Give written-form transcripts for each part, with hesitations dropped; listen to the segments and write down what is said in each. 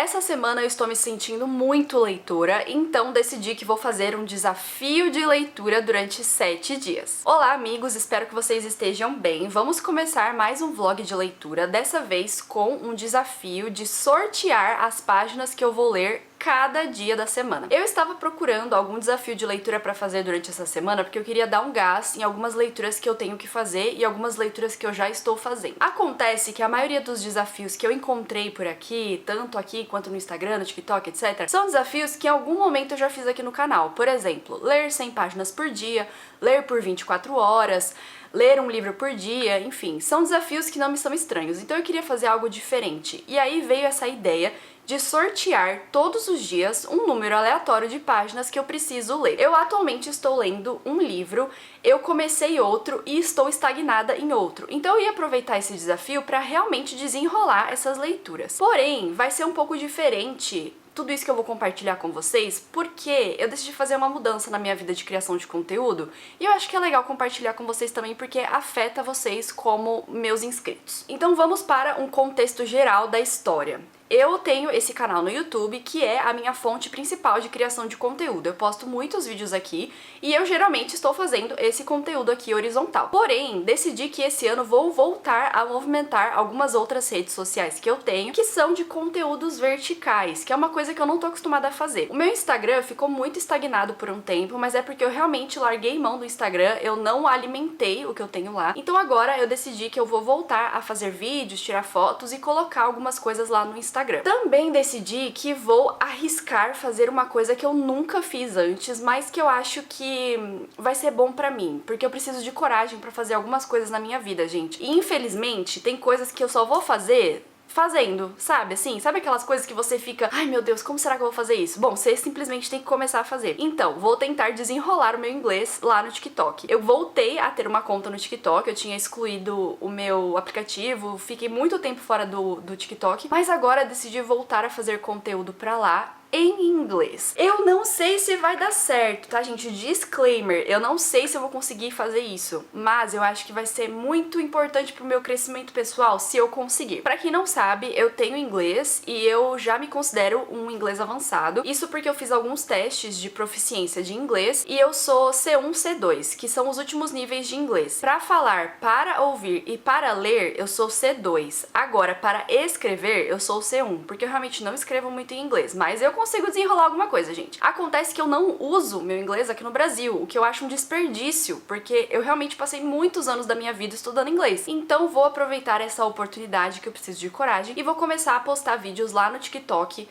Essa semana eu estou me sentindo muito leitora, então decidi que vou fazer um desafio de leitura durante 7 dias. Olá amigos, espero que vocês estejam bem. Vamos começar mais um vlog de leitura, dessa vez com um desafio de sortear as páginas que eu vou ler cada dia da semana. Eu estava procurando algum desafio de leitura para fazer durante essa semana porque eu queria dar um gás em algumas leituras que eu tenho que fazer e algumas leituras que eu já estou fazendo. Acontece que a maioria dos desafios que eu encontrei por aqui, tanto aqui quanto no Instagram, no TikTok, etc., são desafios que em algum momento eu já fiz aqui no canal. Por exemplo, ler 100 páginas por dia, ler por 24 horas, ler um livro por dia, enfim, são desafios que não me são estranhos. Então eu queria fazer algo diferente. E aí veio essa ideia de sortear todos os dias um número aleatório de páginas que eu preciso ler. Eu atualmente estou lendo um livro, eu comecei outro e estou estagnada em outro. Então eu ia aproveitar esse desafio para realmente desenrolar essas leituras. Porém, vai ser um pouco diferente tudo isso que eu vou compartilhar com vocês, porque eu decidi fazer uma mudança na minha vida de criação de conteúdo e eu acho que é legal compartilhar com vocês também porque afeta vocês como meus inscritos. Então vamos para um contexto geral da história. Eu tenho esse canal no YouTube que é a minha fonte principal de criação de conteúdo. Eu posto muitos vídeos aqui e eu geralmente estou fazendo esse conteúdo aqui horizontal. Porém, decidi que esse ano vou voltar a movimentar algumas outras redes sociais que eu tenho, que são de conteúdos verticais, que é uma coisa que eu não tô acostumada a fazer. O meu Instagram ficou muito estagnado por um tempo, mas é porque eu realmente larguei mão do Instagram, eu não alimentei o que eu tenho lá. Então agora eu decidi que eu vou voltar a fazer vídeos, tirar fotos e colocar algumas coisas lá no Instagram. Também decidi que vou arriscar fazer uma coisa que eu nunca fiz antes, mas que eu acho que vai ser bom pra mim, porque eu preciso de coragem pra fazer algumas coisas na minha vida, gente. E infelizmente tem coisas que eu só vou fazer fazendo, sabe assim? Sabe aquelas coisas que você fica, ai meu Deus, como será que eu vou fazer isso? Bom, você simplesmente tem que começar a fazer. Então, vou tentar desenrolar o meu inglês lá no TikTok. Eu voltei a ter uma conta no TikTok, eu tinha excluído o meu aplicativo, fiquei muito tempo fora do TikTok, mas agora decidi voltar a fazer conteúdo pra lá em inglês. Eu não sei se vai dar certo, tá, gente? Disclaimer, eu não sei se eu vou conseguir fazer isso, mas eu acho que vai ser muito importante pro meu crescimento pessoal se eu conseguir. Pra quem não sabe, eu tenho inglês e eu já me considero um inglês avançado. Isso porque eu fiz alguns testes de proficiência de inglês e eu sou C1, C2, que são os últimos níveis de inglês. Pra falar, para ouvir e para ler, eu sou C2. Agora, para escrever, eu sou C1, porque eu realmente não escrevo muito em inglês, mas eu consigo desenrolar alguma coisa, gente. Acontece que eu não uso meu inglês aqui no Brasil, o que eu acho um desperdício, porque eu realmente passei muitos anos da minha vida estudando inglês. Então vou aproveitar essa oportunidade que eu preciso de coragem e vou começar a postar vídeos lá no TikTok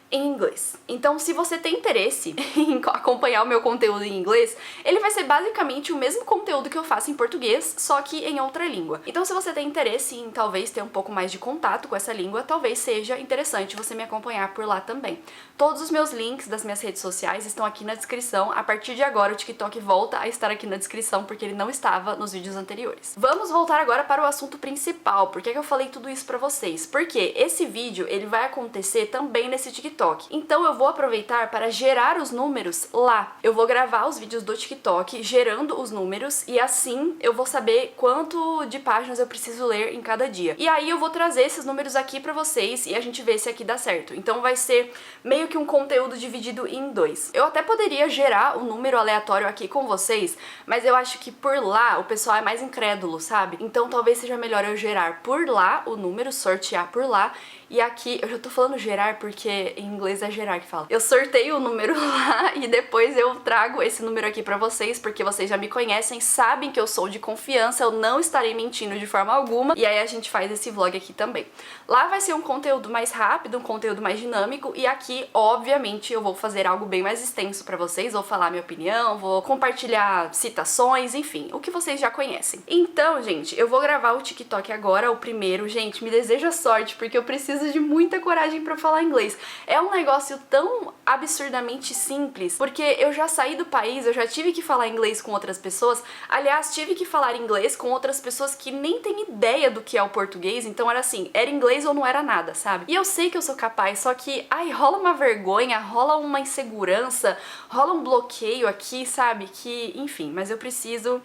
em inglês. Então, se você tem interesse em acompanhar o meu conteúdo em inglês, ele vai ser basicamente o mesmo conteúdo que eu faço em português, só que em outra língua. Então, se você tem interesse em talvez ter um pouco mais de contato com essa língua, talvez seja interessante você me acompanhar por lá também. Todos os meus links das minhas redes sociais estão aqui na descrição. A partir de agora, o TikTok volta a estar aqui na descrição, porque ele não estava nos vídeos anteriores. Vamos voltar agora para o assunto principal. Por que eu falei tudo isso pra vocês? Porque esse vídeo, ele vai acontecer também nesse TikTok. Então eu vou aproveitar para gerar os números lá. Eu vou gravar os vídeos do TikTok gerando os números e assim eu vou saber quanto de páginas eu preciso ler em cada dia. E aí eu vou trazer esses números aqui pra vocês e a gente vê se aqui dá certo. Então vai ser meio que um conteúdo dividido em dois. Eu até poderia gerar um número aleatório aqui com vocês, mas eu acho que por lá o pessoal é mais incrédulo, sabe? Então talvez seja melhor eu gerar por lá o número, sortear por lá. E aqui, eu já tô falando gerar porque em inglês é gerar que fala. Eu sorteio o número lá e depois eu trago esse número aqui pra vocês, porque vocês já me conhecem, sabem que eu sou de confiança, eu não estarei mentindo de forma alguma. E aí a gente faz esse vlog aqui também. Lá vai ser um conteúdo mais rápido, um conteúdo mais dinâmico, e aqui, obviamente, eu vou fazer algo bem mais extenso pra vocês, vou falar minha opinião, vou compartilhar citações, enfim, o que vocês já conhecem. Então, gente, eu vou gravar o TikTok agora, o primeiro. Gente, me deseja sorte, porque eu preciso de muita coragem pra falar inglês. É é um negócio tão absurdamente simples, porque eu já saí do país, eu já tive que falar inglês com outras pessoas, aliás, tive que falar inglês com outras pessoas que nem têm ideia do que é o português, então era assim, era inglês ou não era nada, sabe? E eu sei que eu sou capaz, só que, ai, rola uma vergonha, rola uma insegurança, rola um bloqueio aqui, sabe? Que, enfim, mas eu preciso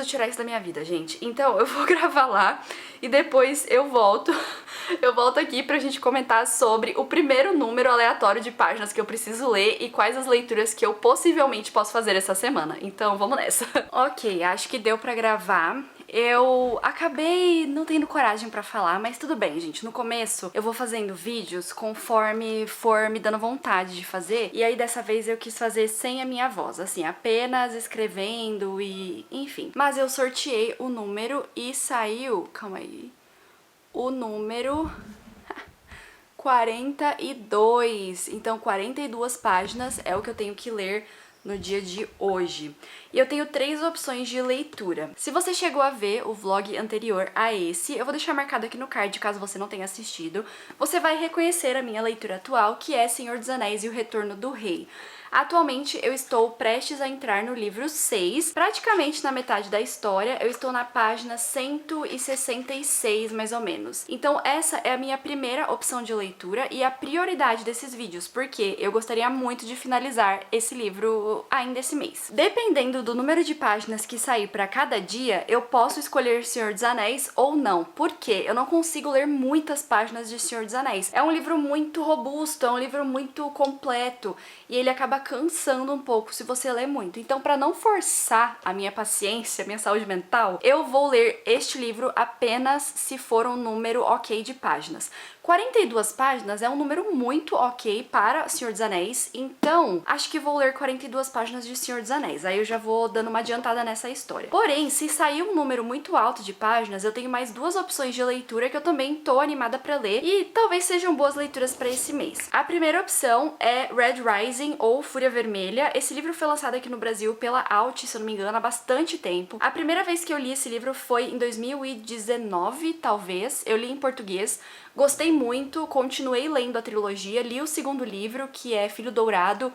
tirar isso da minha vida, gente. Então, eu vou gravar lá e depois eu volto aqui pra gente comentar sobre o primeiro número aleatório de páginas que eu preciso ler e quais as leituras que eu possivelmente posso fazer essa semana. Então, vamos nessa. Ok, acho que deu pra gravar. Eu acabei não tendo coragem pra falar, mas tudo bem, gente. No começo eu vou fazendo vídeos conforme for me dando vontade de fazer. E aí dessa vez eu quis fazer sem a minha voz, assim, apenas escrevendo e enfim. Mas eu sorteei o número e saiu, calma aí, o número 42. Então 42 páginas é o que eu tenho que ler no dia de hoje. E eu tenho 3 opções de leitura. Se você chegou a ver o vlog anterior a esse, eu vou deixar marcado aqui no card caso você não tenha assistido. Você vai reconhecer a minha leitura atual, que é Senhor dos Anéis e o Retorno do Rei. Atualmente eu estou prestes a entrar no livro 6, praticamente na metade da história, eu estou na página 166 mais ou menos. Então essa é a minha primeira opção de leitura e a prioridade desses vídeos, porque eu gostaria muito de finalizar esse livro ainda esse mês. Dependendo do número de páginas que sair para cada dia, eu posso escolher Senhor dos Anéis ou não, porque eu não consigo ler muitas páginas de Senhor dos Anéis. É um livro muito robusto, é um livro muito completo e ele acaba cansando um pouco se você ler muito. Então, para não forçar a minha paciência, a minha saúde mental, eu vou ler este livro apenas se for um número ok de páginas. 42 páginas é um número muito ok para Senhor dos Anéis, então acho que vou ler 42 páginas de Senhor dos Anéis. Aí eu já vou dando uma adiantada nessa história. Porém, se sair um número muito alto de páginas, eu tenho mais 2 opções de leitura que eu também tô animada para ler e talvez sejam boas leituras para esse mês. A primeira opção é Red Rising ou Fúria Vermelha. Esse livro foi lançado aqui no Brasil pela Alt, se eu não me engano, há bastante tempo. A primeira vez que eu li esse livro foi em 2019, talvez. Eu li em português. Gostei muito, continuei lendo a trilogia, li o segundo livro, que é Filho Dourado,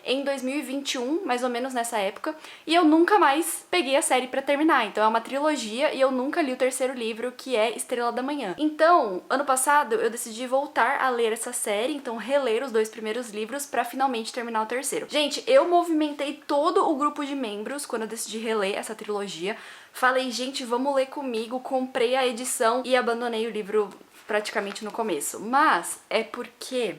em 2021, mais ou menos nessa época, e eu nunca mais peguei a série pra terminar. Então é uma trilogia e eu nunca li o terceiro livro, que é Estrela da Manhã. Então, ano passado, eu decidi voltar a ler essa série, então reler os 2 primeiros livros pra finalmente terminar o terceiro. Gente, eu movimentei todo o grupo de membros quando eu decidi reler essa trilogia. Falei, gente, vamos ler comigo, comprei a edição e abandonei o livro praticamente no começo. Mas é porque...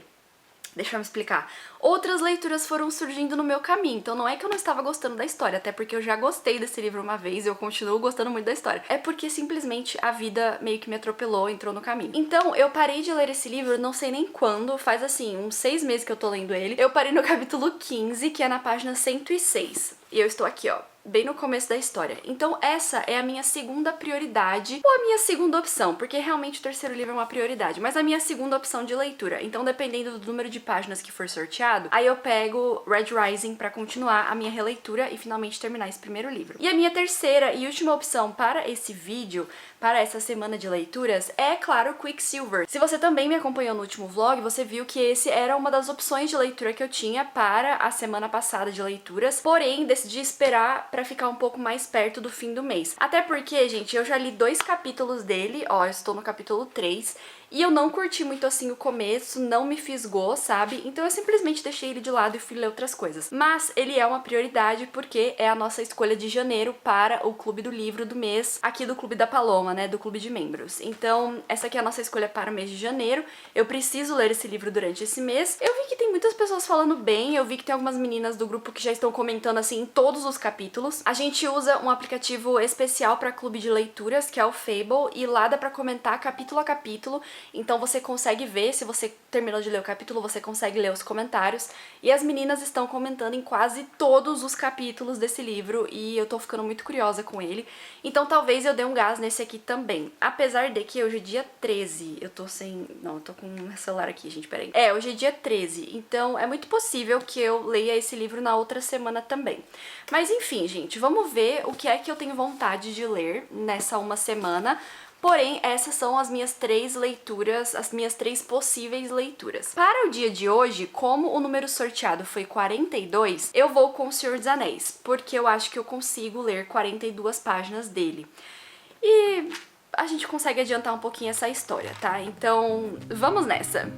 Deixa eu me explicar. Outras leituras foram surgindo no meu caminho, então não é que eu não estava gostando da história, até porque eu já gostei desse livro uma vez e eu continuo gostando muito da história. É porque simplesmente a vida meio que me atropelou, entrou no caminho. Então eu parei de ler esse livro, não sei nem quando, faz assim, uns 6 meses que eu tô lendo ele. Eu parei no capítulo 15, que é na página 106. E eu estou aqui, ó, bem no começo da história. Então essa é a minha segunda prioridade, ou a minha segunda opção, porque realmente o terceiro livro é uma prioridade, mas a minha segunda opção de leitura. Então dependendo do número de páginas que for sorteado, aí eu pego Red Rising pra continuar a minha releitura e finalmente terminar esse primeiro livro. E a minha terceira e última opção para esse vídeo, para essa semana de leituras, é, claro, Quicksilver. Se você também me acompanhou no último vlog, você viu que esse era uma das opções de leitura que eu tinha para a semana passada de leituras, porém decidi esperar pra ficar um pouco mais perto do fim do mês. Até porque, gente, eu já li 2 capítulos dele, ó, eu estou no capítulo 3, e eu não curti muito assim o começo, não me fisgou, sabe? Então eu simplesmente deixei ele de lado e fui ler outras coisas. Mas ele é uma prioridade porque é a nossa escolha de janeiro para o Clube do Livro do mês, aqui do Clube da Paloma, né, do Clube de Membros. Então essa aqui é a nossa escolha para o mês de janeiro. Eu preciso ler esse livro durante esse mês. Eu vi que tem muitas pessoas falando bem, eu vi que tem algumas meninas do grupo que já estão comentando assim em todos os capítulos. A gente usa um aplicativo especial para clube de leituras, que é o Fable, e lá dá pra comentar capítulo a capítulo. Então você consegue ver, se você terminou de ler o capítulo, você consegue ler os comentários. E as meninas estão comentando em quase todos os capítulos desse livro e eu tô ficando muito curiosa com ele. Então talvez eu dê um gás nesse aqui também. Apesar de que hoje é dia 13, eu tô sem... Não, eu tô com o celular aqui, gente, peraí. É, hoje é dia 13, então é muito possível que eu leia esse livro na outra semana também. Mas enfim, gente, vamos ver o que é que eu tenho vontade de ler nessa uma semana. Porém, essas são as minhas 3 leituras, as minhas 3 possíveis leituras. Para o dia de hoje, como o número sorteado foi 42, eu vou com O Senhor dos Anéis, porque eu acho que eu consigo ler 42 páginas dele. E a gente consegue adiantar um pouquinho essa história, tá? Então, vamos nessa!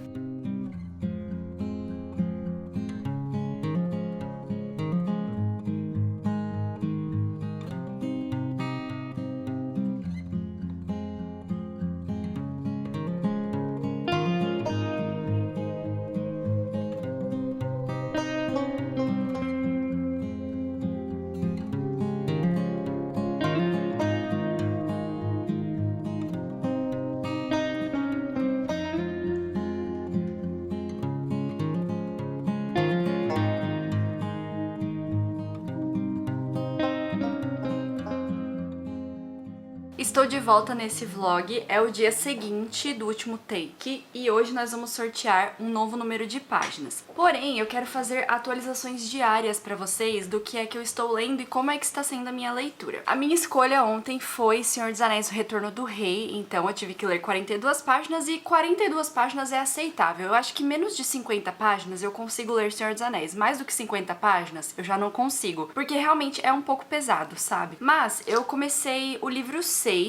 Estou de volta nesse vlog, é o dia seguinte do último take e hoje nós vamos sortear um novo número de páginas. Porém, eu quero fazer atualizações diárias pra vocês do que é que eu estou lendo e como é que está sendo a minha leitura. A minha escolha ontem foi Senhor dos Anéis, O Retorno do Rei, então eu tive que ler 42 páginas e 42 páginas é aceitável. Eu acho que menos de 50 páginas eu consigo ler Senhor dos Anéis, mais do que 50 páginas eu já não consigo, porque realmente é um pouco pesado, sabe? Mas eu comecei o livro 6,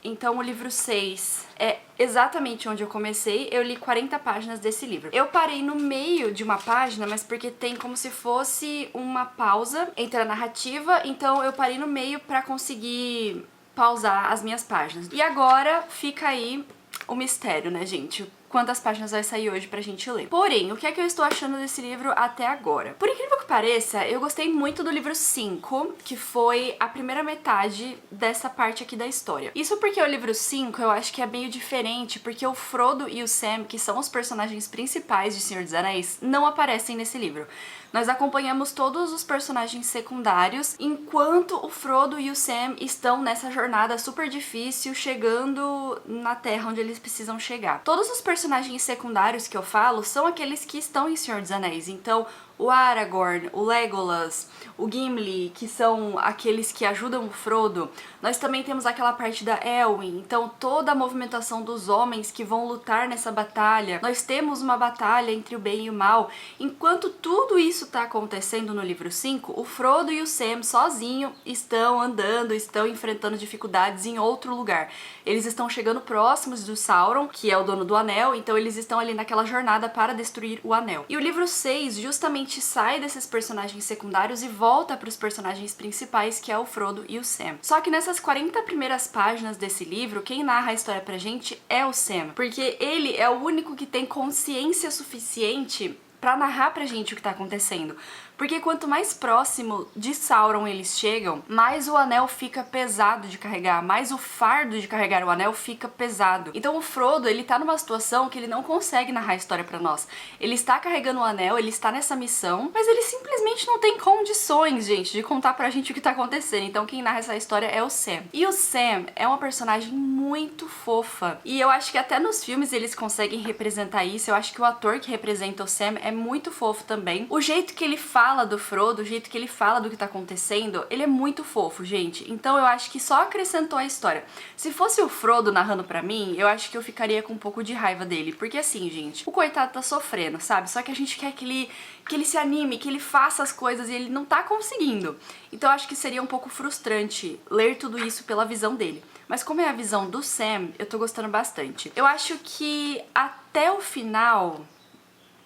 então o livro 6 é exatamente onde eu comecei, eu li 40 páginas desse livro. Eu parei no meio de uma página, mas porque tem como se fosse uma pausa entre a narrativa, então eu parei no meio pra conseguir pausar as minhas páginas. E agora fica aí o mistério, né, gente? Quantas páginas vai sair hoje pra gente ler. Porém, o que é que eu estou achando desse livro até agora? Por incrível que pareça, eu gostei muito do livro 5, que foi a primeira metade dessa parte aqui da história. Isso porque o livro 5 eu acho que é meio diferente, porque o Frodo e o Sam, que são os personagens principais de Senhor dos Anéis, não aparecem nesse livro. Nós acompanhamos todos os personagens secundários, enquanto o Frodo e o Sam estão nessa jornada super difícil, chegando na Terra onde eles precisam chegar. Todos os personagens secundários que eu falo são aqueles que estão em Senhor dos Anéis, então o Aragorn, o Legolas, o Gimli, que são aqueles que ajudam o Frodo. Nós também temos aquela parte da Elwin, então toda a movimentação dos homens que vão lutar nessa batalha. Nós temos uma batalha entre o bem e o mal. Enquanto tudo isso tá acontecendo no livro 5, o Frodo e o Sam sozinho estão andando, estão enfrentando dificuldades em outro lugar. Eles estão chegando próximos do Sauron, que é o dono do anel, então eles estão ali naquela jornada para destruir o anel. E o livro 6 justamente sai desses personagens secundários e volta para os personagens principais, que é o Frodo e o Sam. Só que nessas 40 primeiras páginas desse livro, quem narra a história pra gente é o Sam, porque ele é o único que tem consciência suficiente pra narrar pra gente o que tá acontecendo. Porque quanto mais próximo de Sauron eles chegam, mais o anel fica pesado de carregar, mais o fardo de carregar o anel fica pesado. Então o Frodo, ele tá numa situação que ele não consegue narrar a história pra nós. Ele está carregando o anel, ele está nessa missão, mas ele simplesmente não tem condições, gente, de contar pra gente o que tá acontecendo. Então quem narra essa história é o Sam. E o Sam é uma personagem muito fofa. E eu acho que até nos filmes eles conseguem representar isso. Eu acho que o ator que representa o Sam é muito fofo também. O jeito que ele fala do Frodo, o jeito que ele fala do que tá acontecendo, ele é muito fofo, gente. Então eu acho que só acrescentou a história. Se fosse o Frodo narrando pra mim, eu acho que eu ficaria com um pouco de raiva dele. Porque assim, gente, o coitado tá sofrendo, sabe? Só que a gente quer que ele se anime, que ele faça as coisas e ele não tá conseguindo. Então eu acho que seria um pouco frustrante ler tudo isso pela visão dele. Mas como é a visão do Sam, eu tô gostando bastante. Eu acho que até o final...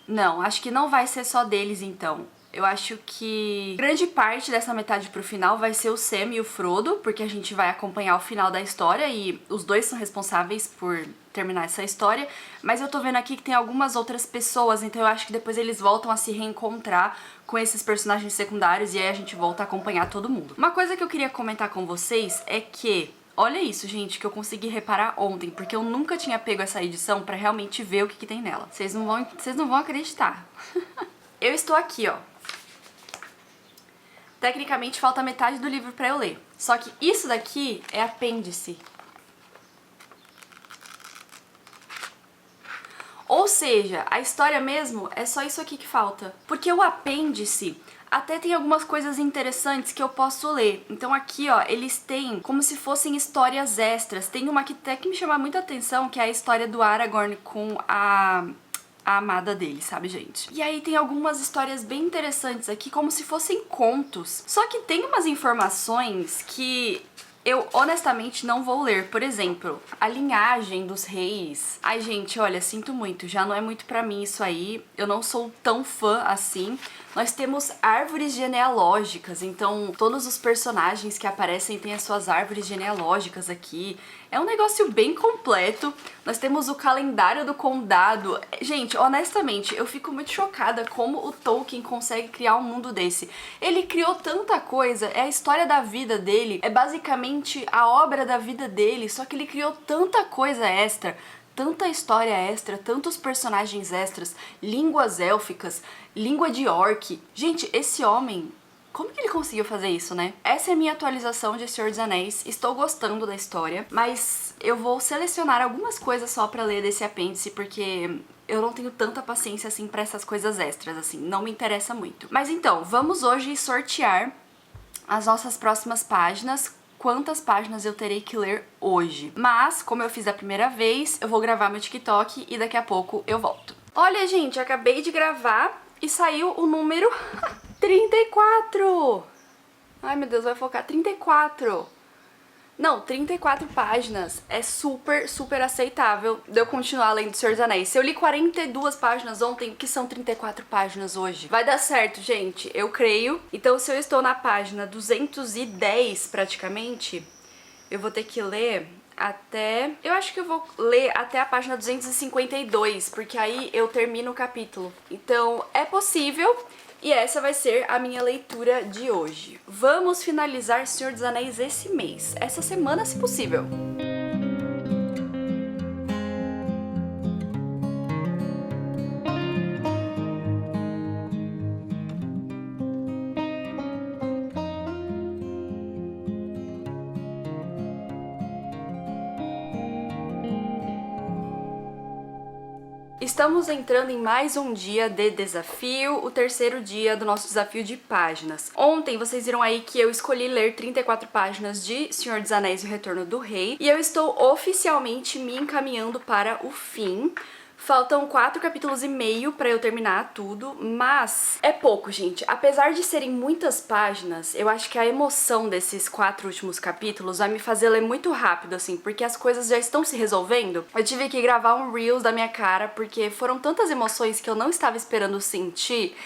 Não, acho que não vai ser só deles então. Eu acho que grande parte dessa metade pro final vai ser o Sam e o Frodo, porque a gente vai acompanhar o final da história e os dois são responsáveis por terminar essa história, mas eu tô vendo aqui que tem algumas outras pessoas, então eu acho que depois eles voltam a se reencontrar com esses personagens secundários e aí a gente volta a acompanhar todo mundo. Uma coisa que eu queria comentar com vocês é que olha isso, gente, que eu consegui reparar ontem, porque eu nunca tinha pego essa edição pra realmente ver o que tem nela. Vocês não vão acreditar. Eu estou aqui, ó. Tecnicamente falta metade do livro pra eu ler. Só que isso daqui é apêndice. Ou seja, a história mesmo é só isso aqui que falta. Porque o apêndice até tem algumas coisas interessantes que eu posso ler. Então aqui, ó, eles têm como se fossem histórias extras. Tem uma que até que me chama muita atenção, que é a história do Aragorn com a amada dele, sabe, gente? E aí tem algumas histórias bem interessantes aqui, como se fossem contos. Só que tem umas informações que eu honestamente não vou ler. Por exemplo, a linhagem dos reis. Ai, gente, olha, sinto muito, já não é muito pra mim isso aí. Eu não sou tão fã assim. Nós temos árvores genealógicas, então todos os personagens que aparecem têm as suas árvores genealógicas aqui. É um negócio bem completo. Nós temos o calendário do condado. Gente, honestamente, eu fico muito chocada como o Tolkien consegue criar um mundo desse. Ele criou tanta coisa, é a história da vida dele, é basicamente a obra da vida dele, só que ele criou tanta coisa extra, tanta história extra, tantos personagens extras, línguas élficas, língua de orc. Gente, esse homem, como que ele conseguiu fazer isso, né? Essa é a minha atualização de Senhor dos Anéis. Estou gostando da história, mas eu vou selecionar algumas coisas só pra ler desse apêndice, porque eu não tenho tanta paciência assim pra essas coisas extras, assim, não me interessa muito. Mas então, vamos hoje sortear as nossas próximas páginas, quantas páginas eu terei que ler hoje. Mas, como eu fiz a primeira vez, eu vou gravar meu TikTok e daqui a pouco eu volto. Olha, gente, acabei de gravar e saiu o número 34! Ai, meu Deus, vai focar. 34! Não, 34 páginas é super, super aceitável de eu continuar lendo Senhor dos Anéis. Se eu li 42 páginas ontem, o que são 34 páginas hoje? Vai dar certo, gente, eu creio. Então, se eu estou na página 210, praticamente, eu vou ter que ler até... Eu acho que eu vou ler até a página 252, porque aí eu termino o capítulo. Então, é possível... E essa vai ser a minha leitura de hoje. Vamos finalizar Senhor dos Anéis esse mês, essa semana, se possível. Estamos entrando em mais um dia de desafio, o terceiro dia do nosso desafio de páginas. Ontem vocês viram aí que eu escolhi ler 34 páginas de Senhor dos Anéis e o Retorno do Rei, e eu estou oficialmente me encaminhando para o fim. Faltam 4 capítulos e meio pra eu terminar tudo, mas é pouco, gente. Apesar de serem muitas páginas, eu acho que a emoção desses 4 últimos capítulos vai me fazer ler muito rápido, assim, porque as coisas já estão se resolvendo. Eu tive que gravar um Reels da minha cara, porque foram tantas emoções que eu não estava esperando sentir,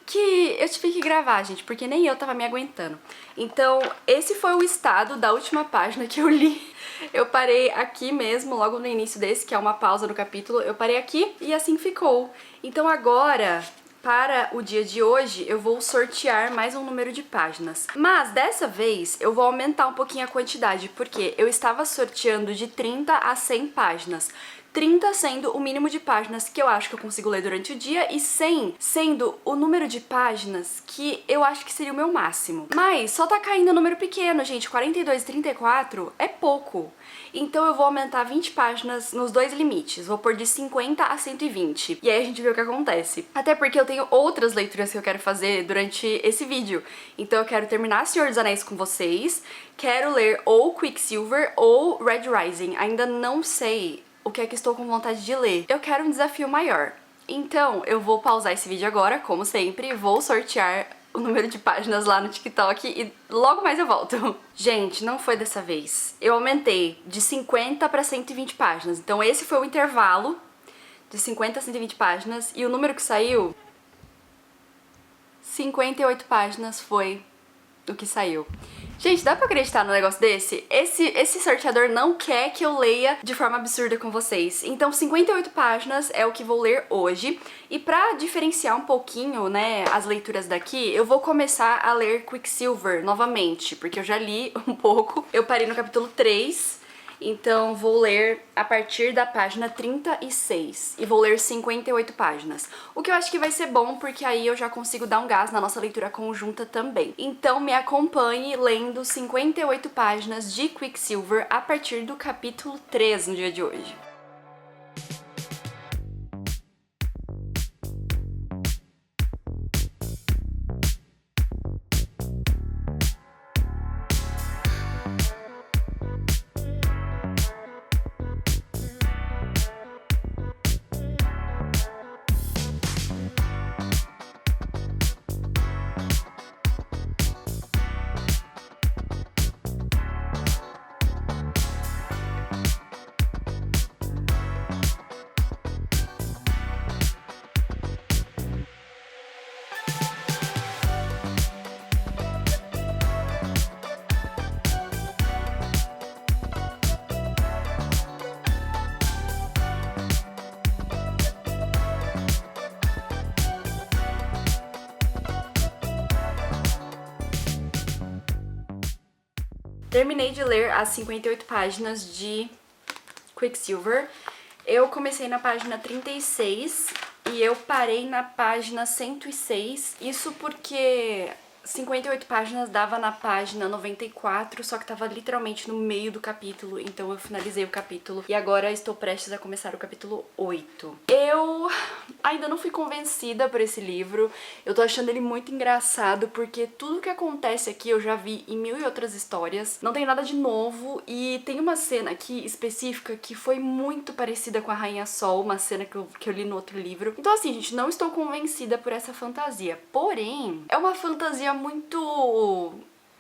que eu tive que gravar, gente, porque nem eu tava me aguentando. Então, esse foi o estado da última página que eu li. Eu parei aqui mesmo, logo no início desse, que é uma pausa no capítulo, eu parei aqui e assim ficou. Então agora, para o dia de hoje, eu vou sortear mais um número de páginas. Mas dessa vez eu vou aumentar um pouquinho a quantidade, porque eu estava sorteando de 30 a 100 páginas. 30 sendo o mínimo de páginas que eu acho que eu consigo ler durante o dia e 100 sendo o número de páginas que eu acho que seria o meu máximo. Mas só tá caindo um número pequeno, gente, 42 e 34 é pouco. Então eu vou aumentar 20 páginas nos dois limites, vou pôr de 50 a 120. E aí a gente vê o que acontece. Até porque eu tenho outras leituras que eu quero fazer durante esse vídeo. Então eu quero terminar Senhor dos Anéis com vocês, quero ler ou Quicksilver ou Red Rising, ainda não sei o que é que estou com vontade de ler. Eu quero um desafio maior. Então, eu vou pausar esse vídeo agora, como sempre, vou sortear o número de páginas lá no TikTok e logo mais eu volto. Gente, não foi dessa vez. Eu aumentei de 50 para 120 páginas. Então esse foi o intervalo de 50 a 120 páginas e o número que saiu, 58 páginas foi o que saiu. Gente, dá pra acreditar num negócio desse? Esse sorteador não quer que eu leia de forma absurda com vocês. Então 58 páginas é o que vou ler hoje. E pra diferenciar um pouquinho, né, as leituras daqui, eu vou começar a ler Quicksilver novamente, porque eu já li um pouco. Eu parei no capítulo 3. Então vou ler a partir da página 36 e vou ler 58 páginas. O que eu acho que vai ser bom, porque aí eu já consigo dar um gás na nossa leitura conjunta também. Então me acompanhe lendo 58 páginas de Quicksilver a partir do capítulo 3 no dia de hoje. terminei de ler as 58 páginas de Quicksilver. Eu comecei na página 36 e eu parei na página 106. Isso porque 58 páginas dava na página 94, só que tava literalmente no meio do capítulo, então eu finalizei o capítulo e agora estou prestes a começar o capítulo 8. Eu ainda não fui convencida por esse livro, eu tô achando ele muito engraçado porque tudo que acontece aqui eu já vi em mil e outras histórias, não tem nada de novo e tem uma cena aqui específica que foi muito parecida com a Rainha Sol, uma cena que eu li no outro livro. Então assim, gente, não estou convencida por essa fantasia, porém, é uma fantasia muito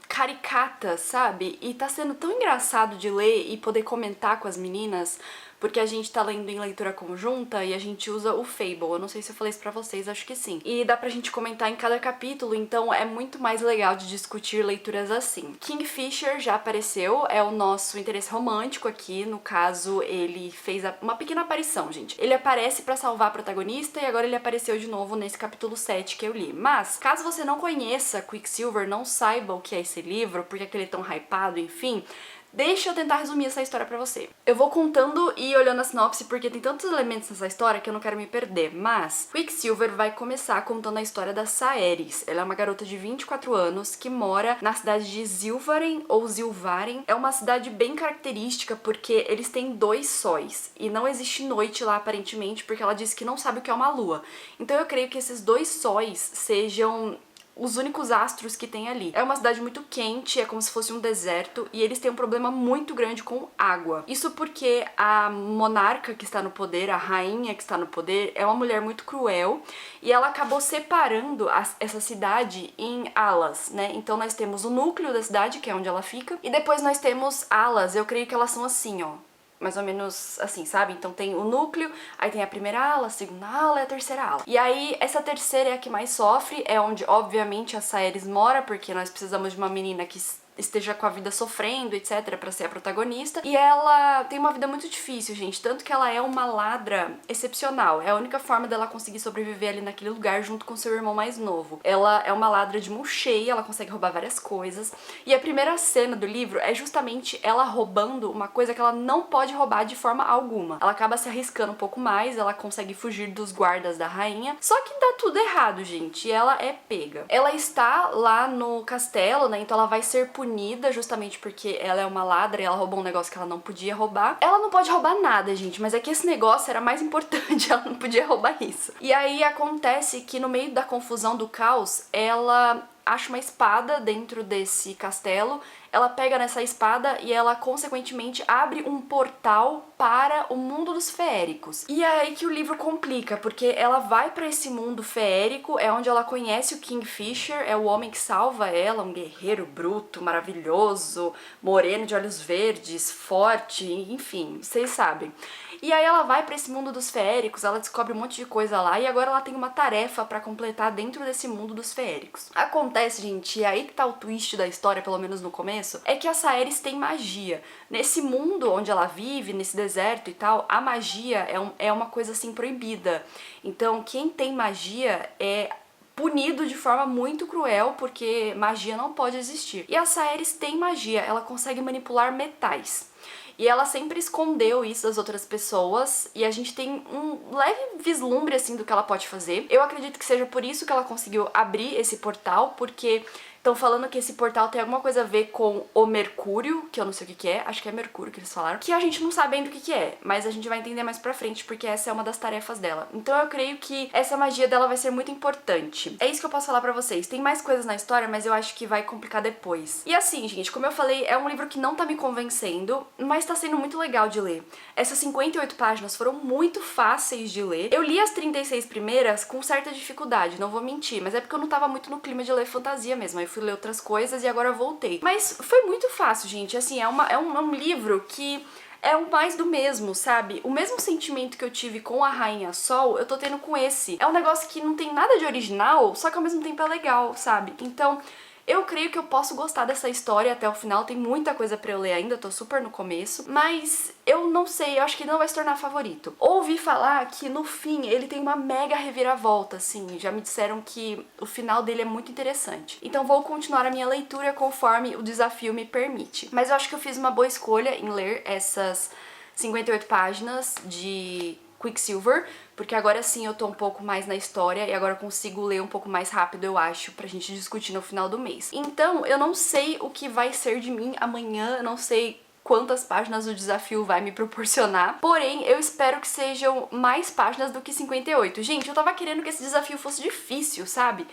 caricata, sabe? E tá sendo tão engraçado de ler e poder comentar com as meninas, porque a gente tá lendo em leitura conjunta e a gente usa o Fable. Eu não sei se eu falei isso pra vocês, acho que sim. E dá pra gente comentar em cada capítulo, então é muito mais legal de discutir leituras assim. Kingfisher já apareceu, é o nosso interesse romântico aqui, no caso ele fez uma pequena aparição, gente. Ele aparece pra salvar a protagonista e agora ele apareceu de novo nesse capítulo 7 que eu li. Mas, caso você não conheça Quicksilver, não saiba o que é esse livro, porque que ele é tão hypado, enfim, deixa eu tentar resumir essa história pra você. Eu vou contando e olhando a sinopse porque tem tantos elementos nessa história que eu não quero me perder, mas Quicksilver vai começar contando a história da Saeris. Ela é uma garota de 24 anos que mora na cidade de Zilvaren ou Zilvaren. É uma cidade bem característica porque eles têm 2 sóis e não existe noite lá aparentemente porque ela disse que não sabe o que é uma lua. Então eu creio que esses 2 sóis sejam os únicos astros que tem ali. É uma cidade muito quente, é como se fosse um deserto, e eles têm um problema muito grande com água. Isso porque a monarca que está no poder, a rainha que está no poder, é uma mulher muito cruel, e ela acabou separando essa cidade em alas, né? Então nós temos o núcleo da cidade, que é onde ela fica, e depois nós temos alas, eu creio que elas são assim, ó. Mais ou menos assim, sabe? Então tem o núcleo, aí tem a primeira ala, a segunda ala e a terceira ala. E aí, essa terceira é a que mais sofre, é onde, obviamente, a Saeris mora, porque nós precisamos de uma menina que esteja com a vida sofrendo, etc, pra ser a protagonista. E ela tem uma vida muito difícil, gente, tanto que ela é uma ladra excepcional. É a única forma dela conseguir sobreviver ali naquele lugar junto com seu irmão mais novo. Ela é uma ladra de mão cheia, ela consegue roubar várias coisas. E a primeira cena do livro é justamente ela roubando uma coisa que ela não pode roubar de forma alguma. Ela acaba se arriscando um pouco mais, ela consegue fugir dos guardas da rainha. Só que dá tudo errado, gente, e ela é pega. Ela está lá no castelo, né, então ela vai ser punida justamente porque ela é uma ladra e ela roubou um negócio que ela não podia roubar. Ela não pode roubar nada, gente, mas é que esse negócio era mais importante, ela não podia roubar isso. E aí acontece que no meio da confusão do caos, ela acha uma espada dentro desse castelo, ela pega nessa espada e ela, consequentemente, abre um portal para o mundo dos feéricos. E é aí que o livro complica, porque ela vai para esse mundo feérico, é onde ela conhece o Kingfisher, é o homem que salva ela, um guerreiro bruto, maravilhoso, moreno de olhos verdes, forte, enfim, vocês sabem. E aí ela vai pra esse mundo dos feéricos, ela descobre um monte de coisa lá e agora ela tem uma tarefa pra completar dentro desse mundo dos feéricos. Acontece, gente, e aí que tá o twist da história, pelo menos no começo, é que a Saeris tem magia. Nesse mundo onde ela vive, nesse deserto e tal, a magia é uma coisa assim proibida. Então quem tem magia é punido de forma muito cruel, porque magia não pode existir. E a Saeris tem magia, ela consegue manipular metais. E ela sempre escondeu isso das outras pessoas, e a gente tem um leve vislumbre, assim, do que ela pode fazer. Eu acredito que seja por isso que ela conseguiu abrir esse portal, porque estão falando que esse portal tem alguma coisa a ver com o Mercúrio, que eu não sei o que é, acho que é Mercúrio que eles falaram, que a gente não sabe ainda o que é, mas a gente vai entender mais pra frente, porque essa é uma das tarefas dela. Então eu creio que essa magia dela vai ser muito importante. É isso que eu posso falar pra vocês. Tem mais coisas na história, mas eu acho que vai complicar depois. E assim, gente, como eu falei, é um livro que não tá me convencendo, mas tá sendo muito legal de ler. Essas 58 páginas foram muito fáceis de ler. Eu li as 36 primeiras com certa dificuldade, não vou mentir, mas é porque eu não tava muito no clima de ler fantasia mesmo. Aí fui ler outras coisas e agora voltei. Mas foi muito fácil, gente. Assim, é um livro que é o mais do mesmo, sabe? O mesmo sentimento que eu tive com a Rainha Sol, eu tô tendo com esse. É um negócio que não tem nada de original, só que ao mesmo tempo é legal, sabe? Então, Eu creio que eu posso gostar dessa história até o final, tem muita coisa pra eu ler ainda, eu tô super no começo, mas eu não sei, eu acho que ele não vai se tornar favorito. Ouvi falar que no fim ele tem uma mega reviravolta, assim, já me disseram que o final dele é muito interessante. Então vou continuar a minha leitura conforme o desafio me permite. Mas eu acho que eu fiz uma boa escolha em ler essas 58 páginas de Quicksilver, porque agora sim eu tô um pouco mais na história e agora eu consigo ler um pouco mais rápido, eu acho, pra gente discutir no final do mês. Então, eu não sei o que vai ser de mim amanhã, eu não sei quantas páginas o desafio vai me proporcionar, porém, eu espero que sejam mais páginas do que 58. Gente, eu tava querendo que esse desafio fosse difícil, sabe?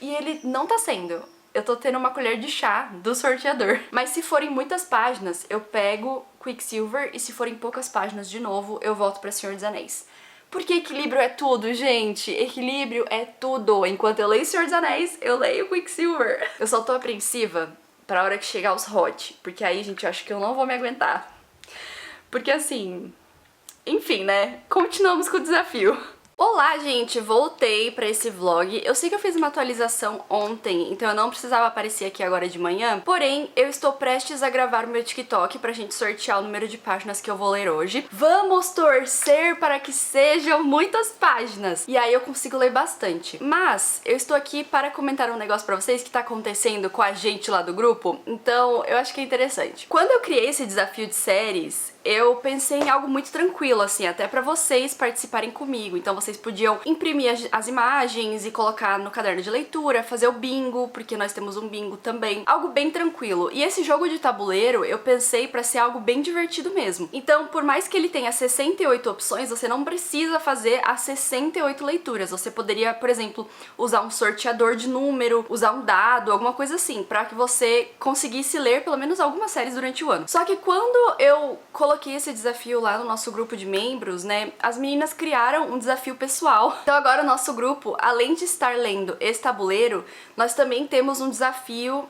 E ele não tá sendo. Eu tô tendo uma colher de chá do sorteador. Mas se forem muitas páginas, eu pego Quicksilver, e se forem poucas páginas de novo, eu volto pra Senhor dos Anéis. Porque equilíbrio é tudo, gente. Equilíbrio é tudo. Enquanto eu leio Senhor dos Anéis, eu leio Quicksilver. Eu só tô apreensiva pra hora que chegar os hot, porque aí, gente, eu acho que eu não vou me aguentar. Porque assim... Enfim, né? Continuamos com o desafio. Olá, gente! Voltei pra esse vlog. Eu sei que eu fiz uma atualização ontem, então eu não precisava aparecer aqui agora de manhã, porém, eu estou prestes a gravar o meu TikTok pra gente sortear o número de páginas que eu vou ler hoje. Vamos torcer para que sejam muitas páginas! E aí eu consigo ler bastante. Mas, eu estou aqui para comentar um negócio pra vocês que tá acontecendo com a gente lá do grupo, então eu acho que é interessante. Quando eu criei esse desafio de séries, eu pensei em algo muito tranquilo, assim, até pra vocês participarem comigo. Então vocês podiam imprimir as imagens e colocar no caderno de leitura, fazer o bingo, porque nós temos um bingo também. Algo bem tranquilo. E esse jogo de tabuleiro eu pensei pra ser algo bem divertido mesmo. Então, por mais que ele tenha 68 opções, você não precisa fazer as 68 leituras. Você poderia, por exemplo, usar um sorteador de número, usar um dado, alguma coisa assim, pra que você conseguisse ler pelo menos algumas séries durante o ano. Só que quando eu coloquei esse desafio lá no nosso grupo de membros, né, as meninas criaram um desafio pessoal. Então agora o nosso grupo, além de estar lendo esse tabuleiro, nós também temos um desafio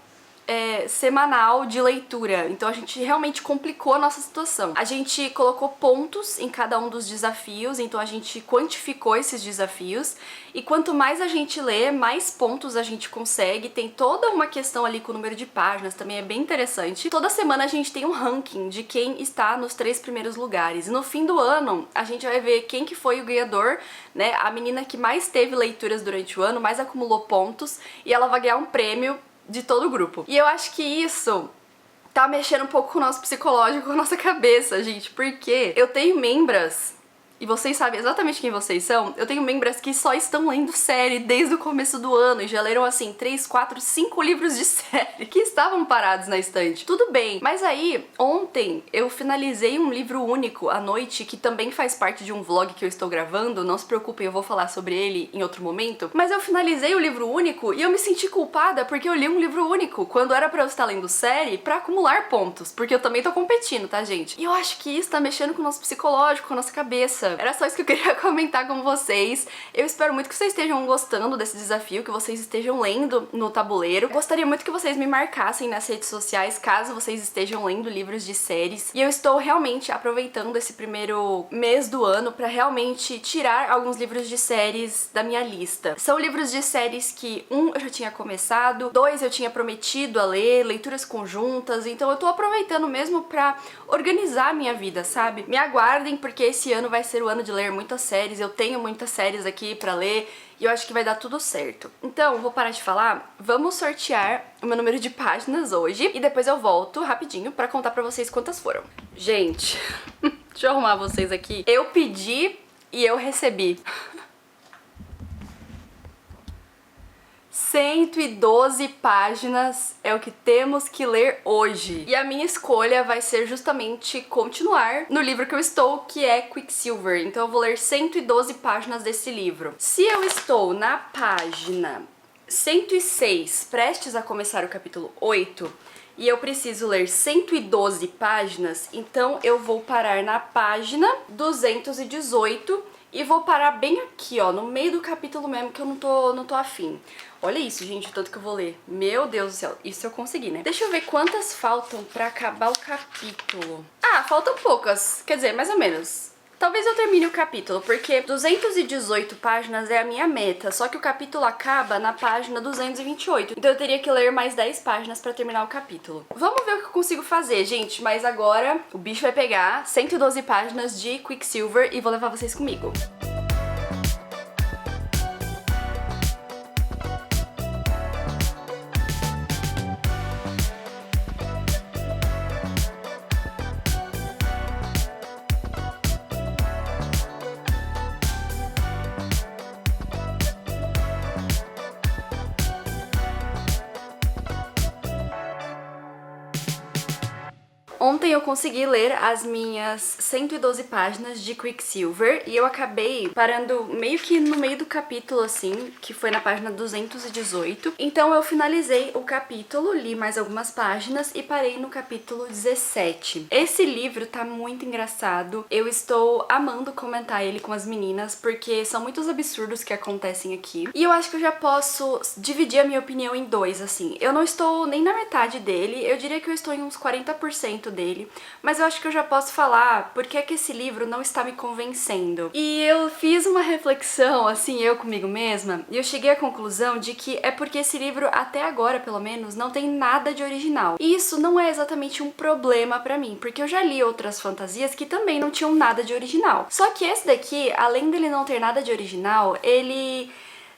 semanal de leitura. Então a gente realmente complicou a nossa situação. A gente colocou pontos em cada um dos desafios, então a gente quantificou esses desafios, e quanto mais a gente lê, mais pontos a gente consegue. Tem toda uma questão ali com o número de páginas, também é bem interessante. Toda semana a gente tem um ranking de quem está nos 3 primeiros lugares, e no fim do ano a gente vai ver quem que foi o ganhador, né, a menina que mais teve leituras durante o ano, mais acumulou pontos, e ela vai ganhar um prêmio de todo o grupo. E eu acho que isso tá mexendo um pouco com o nosso psicológico, com a nossa cabeça, gente, porque eu tenho membras, e vocês sabem exatamente quem vocês são, eu tenho membras que só estão lendo série desde o começo do ano e já leram, assim, 3, 4, 5 livros de série que estavam parados na estante. Tudo bem, mas aí, ontem, eu finalizei um livro único à noite, que também faz parte de um vlog que eu estou gravando, não se preocupem, eu vou falar sobre ele em outro momento, mas eu finalizei o livro único e eu me senti culpada porque eu li um livro único, quando era pra eu estar lendo série, pra acumular pontos, porque eu também tô competindo, tá, gente? E eu acho que isso tá mexendo com o nosso psicológico, com a nossa cabeça. Era só isso que eu queria comentar com vocês. Eu espero muito que vocês estejam gostando desse desafio, que vocês estejam lendo no tabuleiro. Eu gostaria muito que vocês me marcassem nas redes sociais, caso vocês estejam lendo livros de séries. E eu estou realmente aproveitando esse primeiro mês do ano pra realmente tirar alguns livros de séries da minha lista. São livros de séries que, eu já tinha começado, 2 eu tinha prometido a ler, leituras conjuntas, então eu tô aproveitando mesmo pra organizar a minha vida, sabe? Me aguardem, porque esse ano vai ser o ano de ler muitas séries, eu tenho muitas séries aqui pra ler e eu acho que vai dar tudo certo. Então, vou parar de falar, vamos sortear o meu número de páginas hoje e depois eu volto rapidinho pra contar pra vocês quantas foram. Gente, deixa eu arrumar vocês aqui. Eu pedi e eu recebi. 112 páginas é o que temos que ler hoje. E a minha escolha vai ser justamente continuar no livro que eu estou, que é Quicksilver. Então eu vou ler 112 páginas desse livro. Se eu estou na página 106, prestes a começar o capítulo 8, e eu preciso ler 112 páginas, então eu vou parar na página 218 e vou parar bem aqui, ó, no meio do capítulo mesmo, que eu não tô afim. Olha isso, gente, o tanto que eu vou ler. Meu Deus do céu, isso eu consegui, né? Deixa eu ver quantas faltam pra acabar o capítulo. Ah, faltam poucas, quer dizer, mais ou menos. Talvez eu termine o capítulo, porque 218 páginas é a minha meta, só que o capítulo acaba na página 228, então eu teria que ler mais 10 páginas pra terminar o capítulo. Vamos ver o que eu consigo fazer, gente, mas agora o bicho vai pegar 112 páginas de Quicksilver e vou levar vocês comigo. Ontem eu consegui ler as minhas 112 páginas de Quicksilver e eu acabei parando meio que no meio do capítulo, assim, que foi na página 218. Então eu finalizei o capítulo, li mais algumas páginas e parei no capítulo 17. Esse livro tá muito engraçado, eu estou amando comentar ele com as meninas, porque são muitos absurdos que acontecem aqui. E eu acho que eu já posso dividir a minha opinião em dois, assim. Eu não estou nem na metade dele, eu diria que eu estou em uns 40% dele, mas eu acho que eu já posso falar porque é que esse livro não está me convencendo. E eu fiz uma reflexão, assim, eu comigo mesma, e eu cheguei à conclusão de que é porque esse livro, até agora, pelo menos, não tem nada de original. E isso não é exatamente um problema pra mim, porque eu já li outras fantasias que também não tinham nada de original. Só que esse daqui, além dele não ter nada de original, ele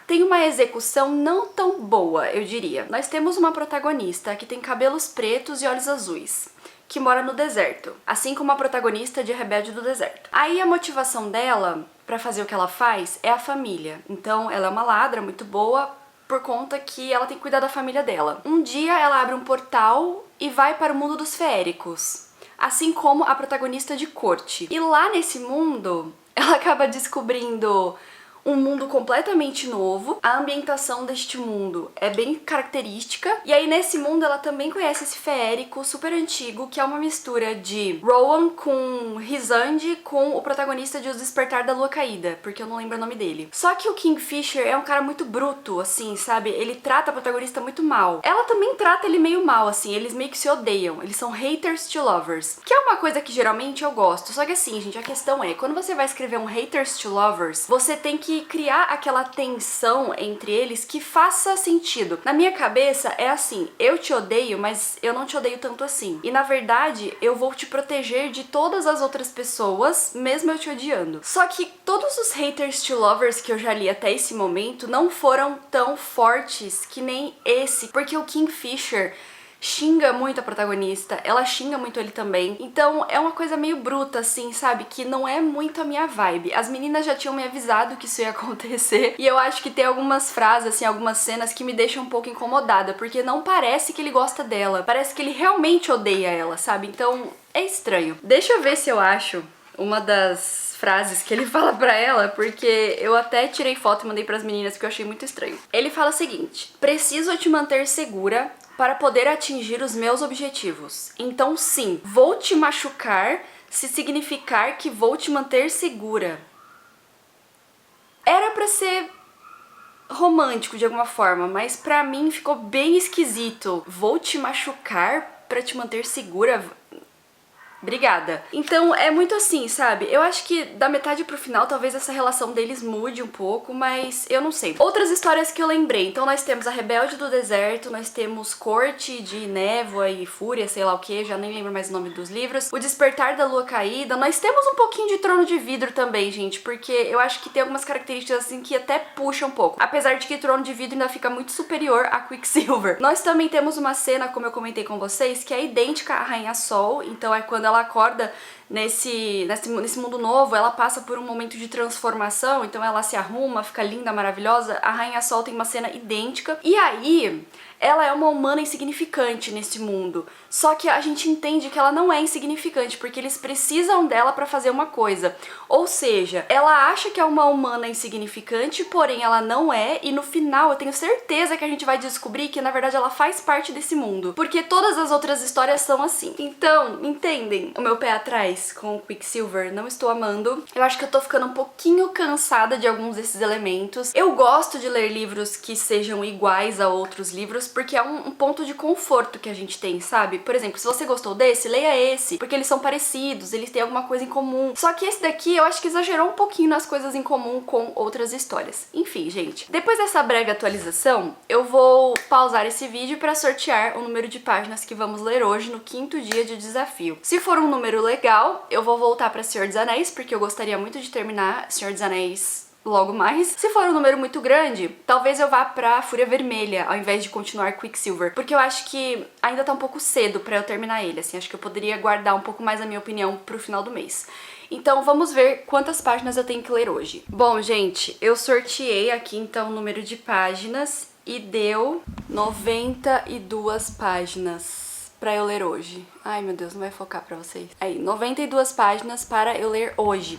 tem uma execução não tão boa, eu diria. Nós temos uma protagonista que tem cabelos pretos e olhos azuis, que mora no deserto, assim como a protagonista de Rebelde do Deserto. Aí a motivação dela pra fazer o que ela faz é a família. Então ela é uma ladra muito boa por conta que ela tem que cuidar da família dela. Um dia ela abre um portal e vai para o mundo dos feéricos, assim como a protagonista de Corte. E lá nesse mundo, ela acaba descobrindo um mundo completamente novo, a ambientação deste mundo é bem característica, e aí nesse mundo ela também conhece esse feérico super antigo, que é uma mistura de Rowan com Rhysand com o protagonista de O Despertar da Lua Caída, porque eu não lembro o nome dele. Só que o Kingfisher é um cara muito bruto, assim, sabe? Ele trata a protagonista muito mal. Ela também trata ele meio mal, assim, eles meio que se odeiam, eles são haters to lovers, que é uma coisa que geralmente eu gosto. Só que assim, gente, a questão é, quando você vai escrever um haters to lovers, você tem que criar aquela tensão entre eles que faça sentido. Na minha cabeça é assim, eu te odeio, mas eu não te odeio tanto assim. E na verdade, eu vou te proteger de todas as outras pessoas, mesmo eu te odiando. Só que todos os haters to lovers que eu já li até esse momento não foram tão fortes que nem esse, porque o Kingfisher xinga muito a protagonista, ela xinga muito ele também. Então é uma coisa meio bruta, assim, sabe? Que não é muito a minha vibe. As meninas já tinham me avisado que isso ia acontecer. E eu acho que tem algumas frases, assim, algumas cenas que me deixam um pouco incomodada, porque não parece que ele gosta dela. Parece que ele realmente odeia ela, sabe? Então é estranho. Deixa eu ver se eu acho uma das frases que ele fala pra ela, porque eu até tirei foto e mandei pras meninas, porque eu achei muito estranho. Ele fala o seguinte: preciso te manter segura para poder atingir os meus objetivos. Então sim, vou te machucar se significar que vou te manter segura. Era pra ser romântico de alguma forma, mas pra mim ficou bem esquisito. Vou te machucar pra te manter segura? Obrigada. Então é muito assim, sabe? Eu acho que da metade pro final talvez essa relação deles mude um pouco, mas eu não sei. Outras histórias que eu lembrei. Então nós temos a Rebelde do Deserto, nós temos Corte de Névoa e Fúria, sei lá o que, já nem lembro mais o nome dos livros. O Despertar da Lua Caída. Nós temos um pouquinho de Trono de Vidro também, gente, porque eu acho que tem algumas características assim que até puxam um pouco. Apesar de que Trono de Vidro ainda fica muito superior a Quicksilver. Nós também temos uma cena, como eu comentei com vocês, que é idêntica à Rainha Sol. Então é quando ela acorda nesse mundo novo, ela passa por um momento de transformação, então ela se arruma, fica linda, maravilhosa. A Rainha Sol tem uma cena idêntica. E aí, ela é uma humana insignificante nesse mundo. Só que a gente entende que ela não é insignificante, porque eles precisam dela pra fazer uma coisa. Ou seja, ela acha que é uma humana insignificante, porém ela não é, e no final eu tenho certeza que a gente vai descobrir que na verdade ela faz parte desse mundo. Porque todas as outras histórias são assim. Então, entendem o meu pé atrás? Anéis com Quicksilver, não estou amando. Eu acho que eu tô ficando um pouquinho cansada de alguns desses elementos. Eu gosto de ler livros que sejam iguais a outros livros, porque é um ponto de conforto que a gente tem, sabe? Por exemplo, se você gostou desse, leia esse, porque eles são parecidos, eles têm alguma coisa em comum. Só que esse daqui eu acho que exagerou um pouquinho nas coisas em comum com outras histórias. Enfim, gente, depois dessa breve atualização, eu vou pausar esse vídeo para sortear o número de páginas que vamos ler hoje no 5º dia de desafio. Se for um número legal, eu vou voltar para Senhor dos Anéis, porque eu gostaria muito de terminar Senhor dos Anéis logo mais. Se for um número muito grande, talvez eu vá pra Fúria Vermelha, ao invés de continuar Quicksilver, porque eu acho que ainda tá um pouco cedo pra eu terminar ele, assim, acho que eu poderia guardar um pouco mais a minha opinião pro final do mês. Então vamos ver quantas páginas eu tenho que ler hoje. Bom, gente, eu sorteei aqui então o número de páginas e deu 92 páginas pra eu ler hoje. Ai, meu Deus, não vai focar pra vocês. Aí, 92 páginas para eu ler hoje.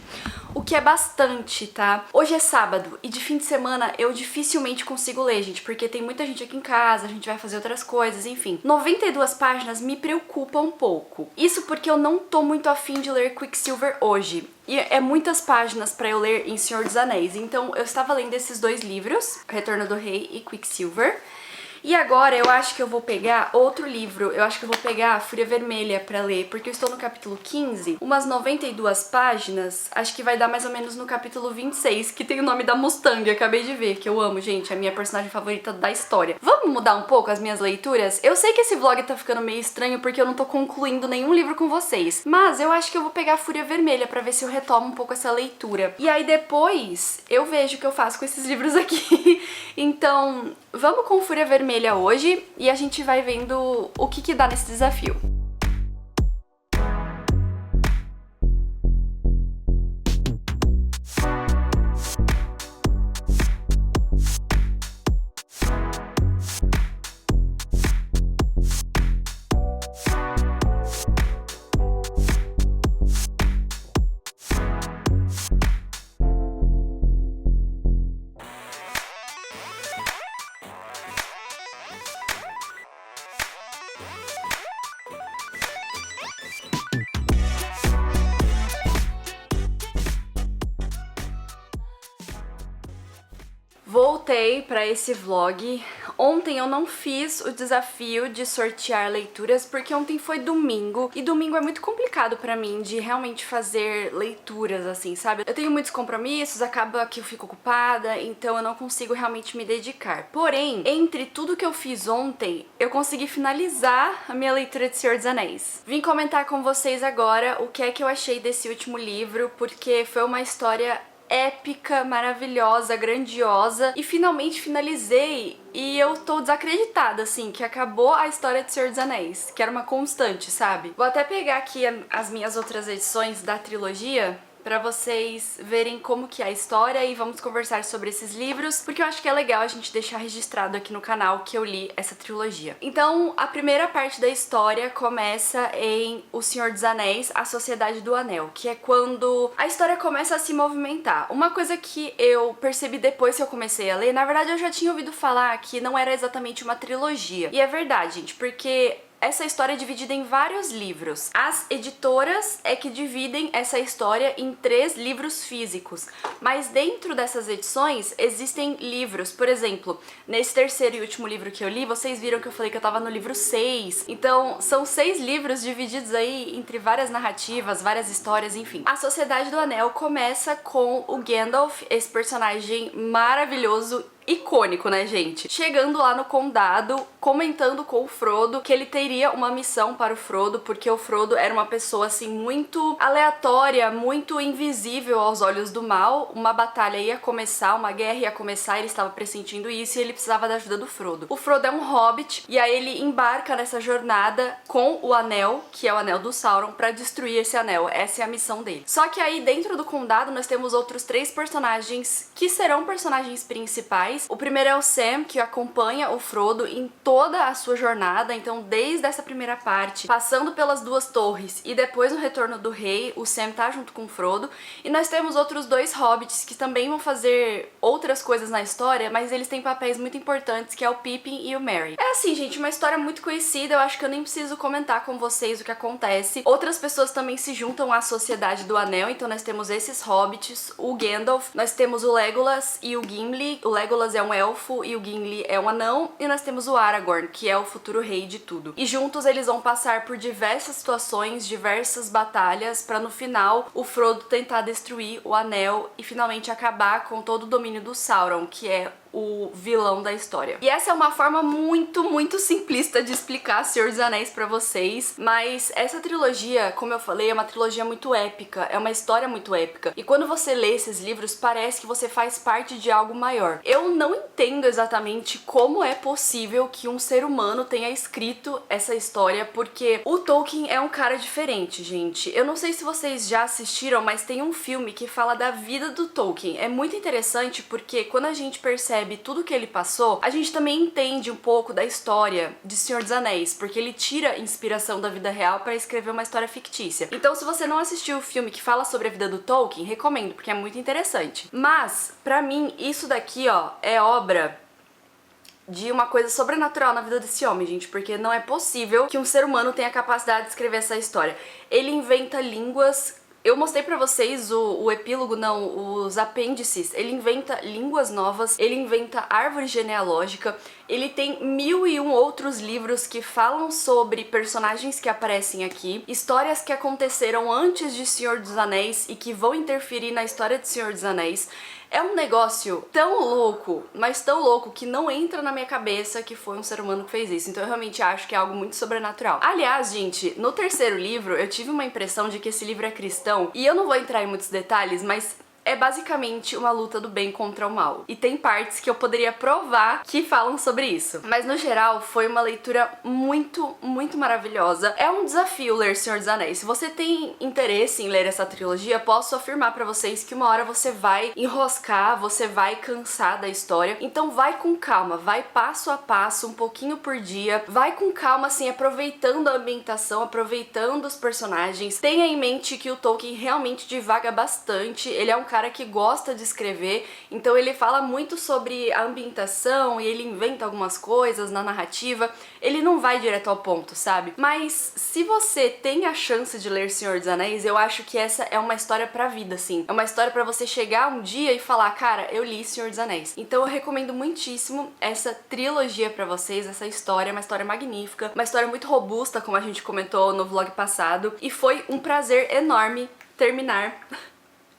O que é bastante, tá? Hoje é sábado e de fim de semana eu dificilmente consigo ler, gente, porque tem muita gente aqui em casa, a gente vai fazer outras coisas, enfim. 92 páginas me preocupa um pouco. Isso porque eu não tô muito afim de ler Quicksilver hoje. E é muitas páginas pra eu ler em Senhor dos Anéis. Então, eu estava lendo esses dois livros, Retorno do Rei e Quicksilver. E agora eu acho que eu vou pegar outro livro, eu acho que eu vou pegar a Fúria Vermelha pra ler, porque eu estou no capítulo 15, umas 92 páginas, acho que vai dar mais ou menos no capítulo 26, que tem o nome da Mustang, eu acabei de ver, que eu amo, gente, é a minha personagem favorita da história. Vamos mudar um pouco as minhas leituras? Eu sei que esse vlog tá ficando meio estranho porque eu não tô concluindo nenhum livro com vocês, mas eu acho que eu vou pegar a Fúria Vermelha pra ver se eu retomo um pouco essa leitura. E aí depois eu vejo o que eu faço com esses livros aqui. Então, vamos com Fúria Vermelha hoje e a gente vai vendo o que dá nesse desafio. Voltei para esse vlog. Ontem eu não fiz o desafio de sortear leituras porque ontem foi domingo e domingo é muito complicado pra mim de realmente fazer leituras assim, sabe? Eu tenho muitos compromissos, acaba que eu fico ocupada, então eu não consigo realmente me dedicar. Porém, entre tudo que eu fiz ontem, eu consegui finalizar a minha leitura de Senhor dos Anéis. Vim comentar com vocês agora o que é que eu achei desse último livro, porque foi uma história épica, maravilhosa, grandiosa e finalmente finalizei e eu tô desacreditada, assim, que acabou a história de Senhor dos Anéis, que era uma constante, sabe? Vou até pegar aqui as minhas outras edições da trilogia pra vocês verem como que é a história e vamos conversar sobre esses livros, porque eu acho que é legal a gente deixar registrado aqui no canal que eu li essa trilogia. Então, a primeira parte da história começa em O Senhor dos Anéis, A Sociedade do Anel, que é quando a história começa a se movimentar. Uma coisa que eu percebi depois que eu comecei a ler, na verdade eu já tinha ouvido falar que não era exatamente uma trilogia. E é verdade, gente, porque essa história é dividida em vários livros. As editoras é que dividem essa história em 3 livros físicos, mas dentro dessas edições existem livros. Por exemplo, nesse terceiro e último livro que eu li, vocês viram que eu falei que eu tava no livro 6. Então, são 6 livros divididos aí entre várias narrativas, várias histórias, enfim. A Sociedade do Anel começa com o Gandalf, esse personagem maravilhoso, icônico, né, gente? Chegando lá no condado, comentando com o Frodo que ele teria uma missão para o Frodo, porque o Frodo era uma pessoa, assim, muito aleatória, muito invisível aos olhos do mal. Uma batalha ia começar, uma guerra ia começar, ele estava pressentindo isso e ele precisava da ajuda do Frodo. O Frodo é um hobbit, e aí ele embarca nessa jornada com o anel, que é o anel do Sauron, pra destruir esse anel. Essa é a missão dele. Só que aí, dentro do condado, nós temos outros 3 personagens que serão personagens principais, principais. O primeiro é o Sam, que acompanha o Frodo em toda a sua jornada, então desde essa primeira parte, passando pelas duas torres e depois no Retorno do Rei, o Sam tá junto com o Frodo. E nós temos outros dois hobbits que também vão fazer outras coisas na história, mas eles têm papéis muito importantes, que é o Pippin e o Merry. É assim, gente, uma história muito conhecida, eu acho que eu nem preciso comentar com vocês o que acontece. Outras pessoas também se juntam à Sociedade do Anel, então nós temos esses hobbits, o Gandalf, nós temos o Legolas e o Gimli. O Legolas é um elfo e o Gimli é um anão, e nós temos o Aragorn, que é o futuro rei de tudo. E juntos eles vão passar por diversas situações, diversas batalhas, pra no final o Frodo tentar destruir o anel e finalmente acabar com todo o domínio do Sauron, que é o vilão da história. E essa é uma forma muito simplista de explicar Senhor dos Anéis pra vocês, mas essa trilogia, como eu falei, é uma trilogia muito épica, é uma história muito épica. E quando você lê esses livros, parece que você faz parte de algo maior. Eu não entendo exatamente como é possível que um ser humano tenha escrito essa história, porque o Tolkien é um cara diferente, gente. Eu não sei se vocês já assistiram, mas tem um filme que fala da vida do Tolkien. É muito interessante porque quando a gente percebe tudo que ele passou, a gente também entende um pouco da história de Senhor dos Anéis, porque ele tira inspiração da vida real para escrever uma história fictícia. Então, se você não assistiu o filme que fala sobre a vida do Tolkien, recomendo, porque é muito interessante. Mas, pra mim, isso daqui, ó, é obra de uma coisa sobrenatural na vida desse homem, gente, porque não é possível que um ser humano tenha a capacidade de escrever essa história. Ele inventa línguas. Eu mostrei pra vocês o epílogo, não, os apêndices. Ele inventa línguas novas, ele inventa árvore genealógica, ele tem 1001 outros livros que falam sobre personagens que aparecem aqui, histórias que aconteceram antes de Senhor dos Anéis e que vão interferir na história de Senhor dos Anéis. É um negócio tão louco, mas tão louco, que não entra na minha cabeça que foi um ser humano que fez isso. Então eu realmente acho que é algo muito sobrenatural. Aliás, gente, no terceiro livro eu tive uma impressão de que esse livro é cristão, e eu não vou entrar em muitos detalhes, mas é basicamente uma luta do bem contra o mal. E tem partes que eu poderia provar que falam sobre isso. Mas no geral, foi uma leitura muito maravilhosa. É um desafio ler Senhor dos Anéis. Se você tem interesse em ler essa trilogia, posso afirmar pra vocês que uma hora você vai enroscar, você vai cansar da história. Então vai com calma, vai passo a passo, um pouquinho por dia. Vai com calma, assim, aproveitando a ambientação, aproveitando os personagens. Tenha em mente que o Tolkien realmente divaga bastante. Ele é um cara que gosta de escrever, então ele fala muito sobre a ambientação e ele inventa algumas coisas na narrativa. Ele não vai direto ao ponto, sabe? Mas se você tem a chance de ler Senhor dos Anéis, eu acho que essa é uma história pra vida, assim. É uma história pra você chegar um dia e falar, cara, eu li Senhor dos Anéis. Então eu recomendo muitíssimo essa trilogia pra vocês, essa história, uma história magnífica, uma história muito robusta, como a gente comentou no vlog passado, e foi um prazer enorme terminar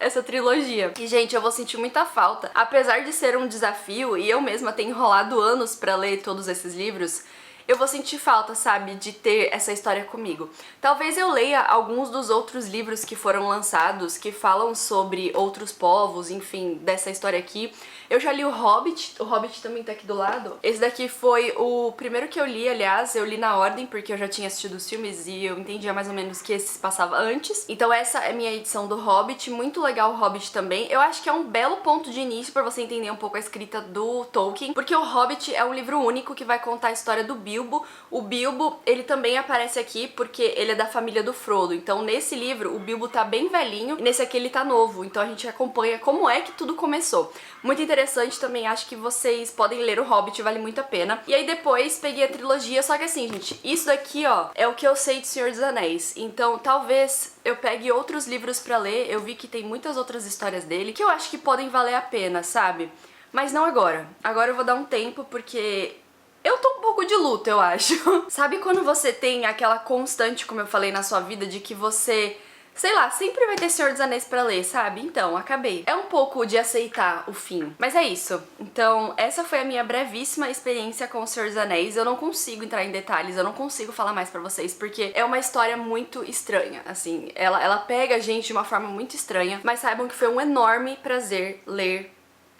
essa trilogia. E, gente, eu vou sentir muita falta. Apesar de ser um desafio e eu mesma ter enrolado anos pra ler todos esses livros, eu vou sentir falta, sabe, de ter essa história comigo. Talvez eu leia alguns dos outros livros que foram lançados, que falam sobre outros povos, enfim, dessa história aqui. Eu já li o Hobbit também tá aqui do lado. Esse daqui foi o primeiro que eu li, aliás, eu li na ordem, porque eu já tinha assistido os filmes e eu entendia mais ou menos que esse se passava antes. Então essa é a minha edição do Hobbit, muito legal o Hobbit também. Eu acho que é um belo ponto de início pra você entender um pouco a escrita do Tolkien, porque o Hobbit é um livro único que vai contar a história do Bilbo. O Bilbo, ele também aparece aqui porque ele é da família do Frodo. Então nesse livro o Bilbo tá bem velhinho e nesse aqui ele tá novo. Então a gente acompanha como é que tudo começou. Muito interessante também, acho que vocês podem ler o Hobbit, vale muito a pena. E aí depois peguei a trilogia, só que assim, gente, isso daqui, ó, é o que eu sei de Senhor dos Anéis. Então talvez eu pegue outros livros pra ler, eu vi que tem muitas outras histórias dele que eu acho que podem valer a pena, sabe? Mas não agora. Agora eu vou dar um tempo porque eu tô um pouco de luto, eu acho. Sabe quando você tem aquela constante, como eu falei, na sua vida, de que você, sei lá, sempre vai ter Senhor dos Anéis pra ler, sabe? Então, acabei. É um pouco de aceitar o fim. Mas é isso. Então, essa foi a minha brevíssima experiência com o Senhor dos Anéis. Eu não consigo entrar em detalhes, eu não consigo falar mais pra vocês, porque é uma história muito estranha, assim. Ela pega a gente de uma forma muito estranha, mas saibam que foi um enorme prazer ler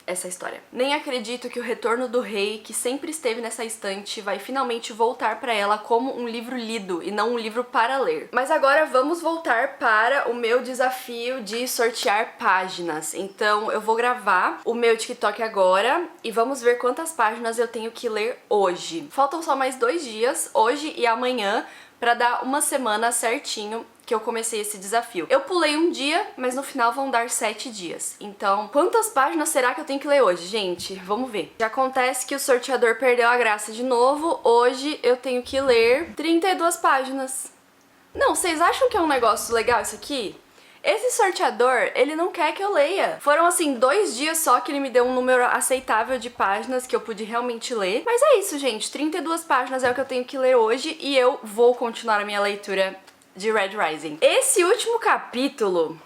essa história. Nem acredito que o Retorno do Rei, que sempre esteve nessa estante, vai finalmente voltar pra ela como um livro lido e não um livro para ler. Mas agora vamos voltar para o meu desafio de sortear páginas. Então eu vou gravar o meu TikTok agora e vamos ver quantas páginas eu tenho que ler hoje. Faltam só mais 2 dias, hoje e amanhã, pra dar uma semana certinho que eu comecei esse desafio. Eu pulei um dia, mas no final vão dar 7 dias. Então, quantas páginas será que eu tenho que ler hoje, gente? Vamos ver. Já acontece que o sorteador perdeu a graça de novo. Hoje eu tenho que ler 32 páginas. Não, vocês acham que é um negócio legal isso aqui? Esse sorteador, ele não quer que eu leia. Foram, assim, 2 dias só que ele me deu um número aceitável de páginas que eu pude realmente ler. Mas é isso, gente. 32 páginas é o que eu tenho que ler hoje e eu vou continuar a minha leitura de Red Rising. Esse último capítulo...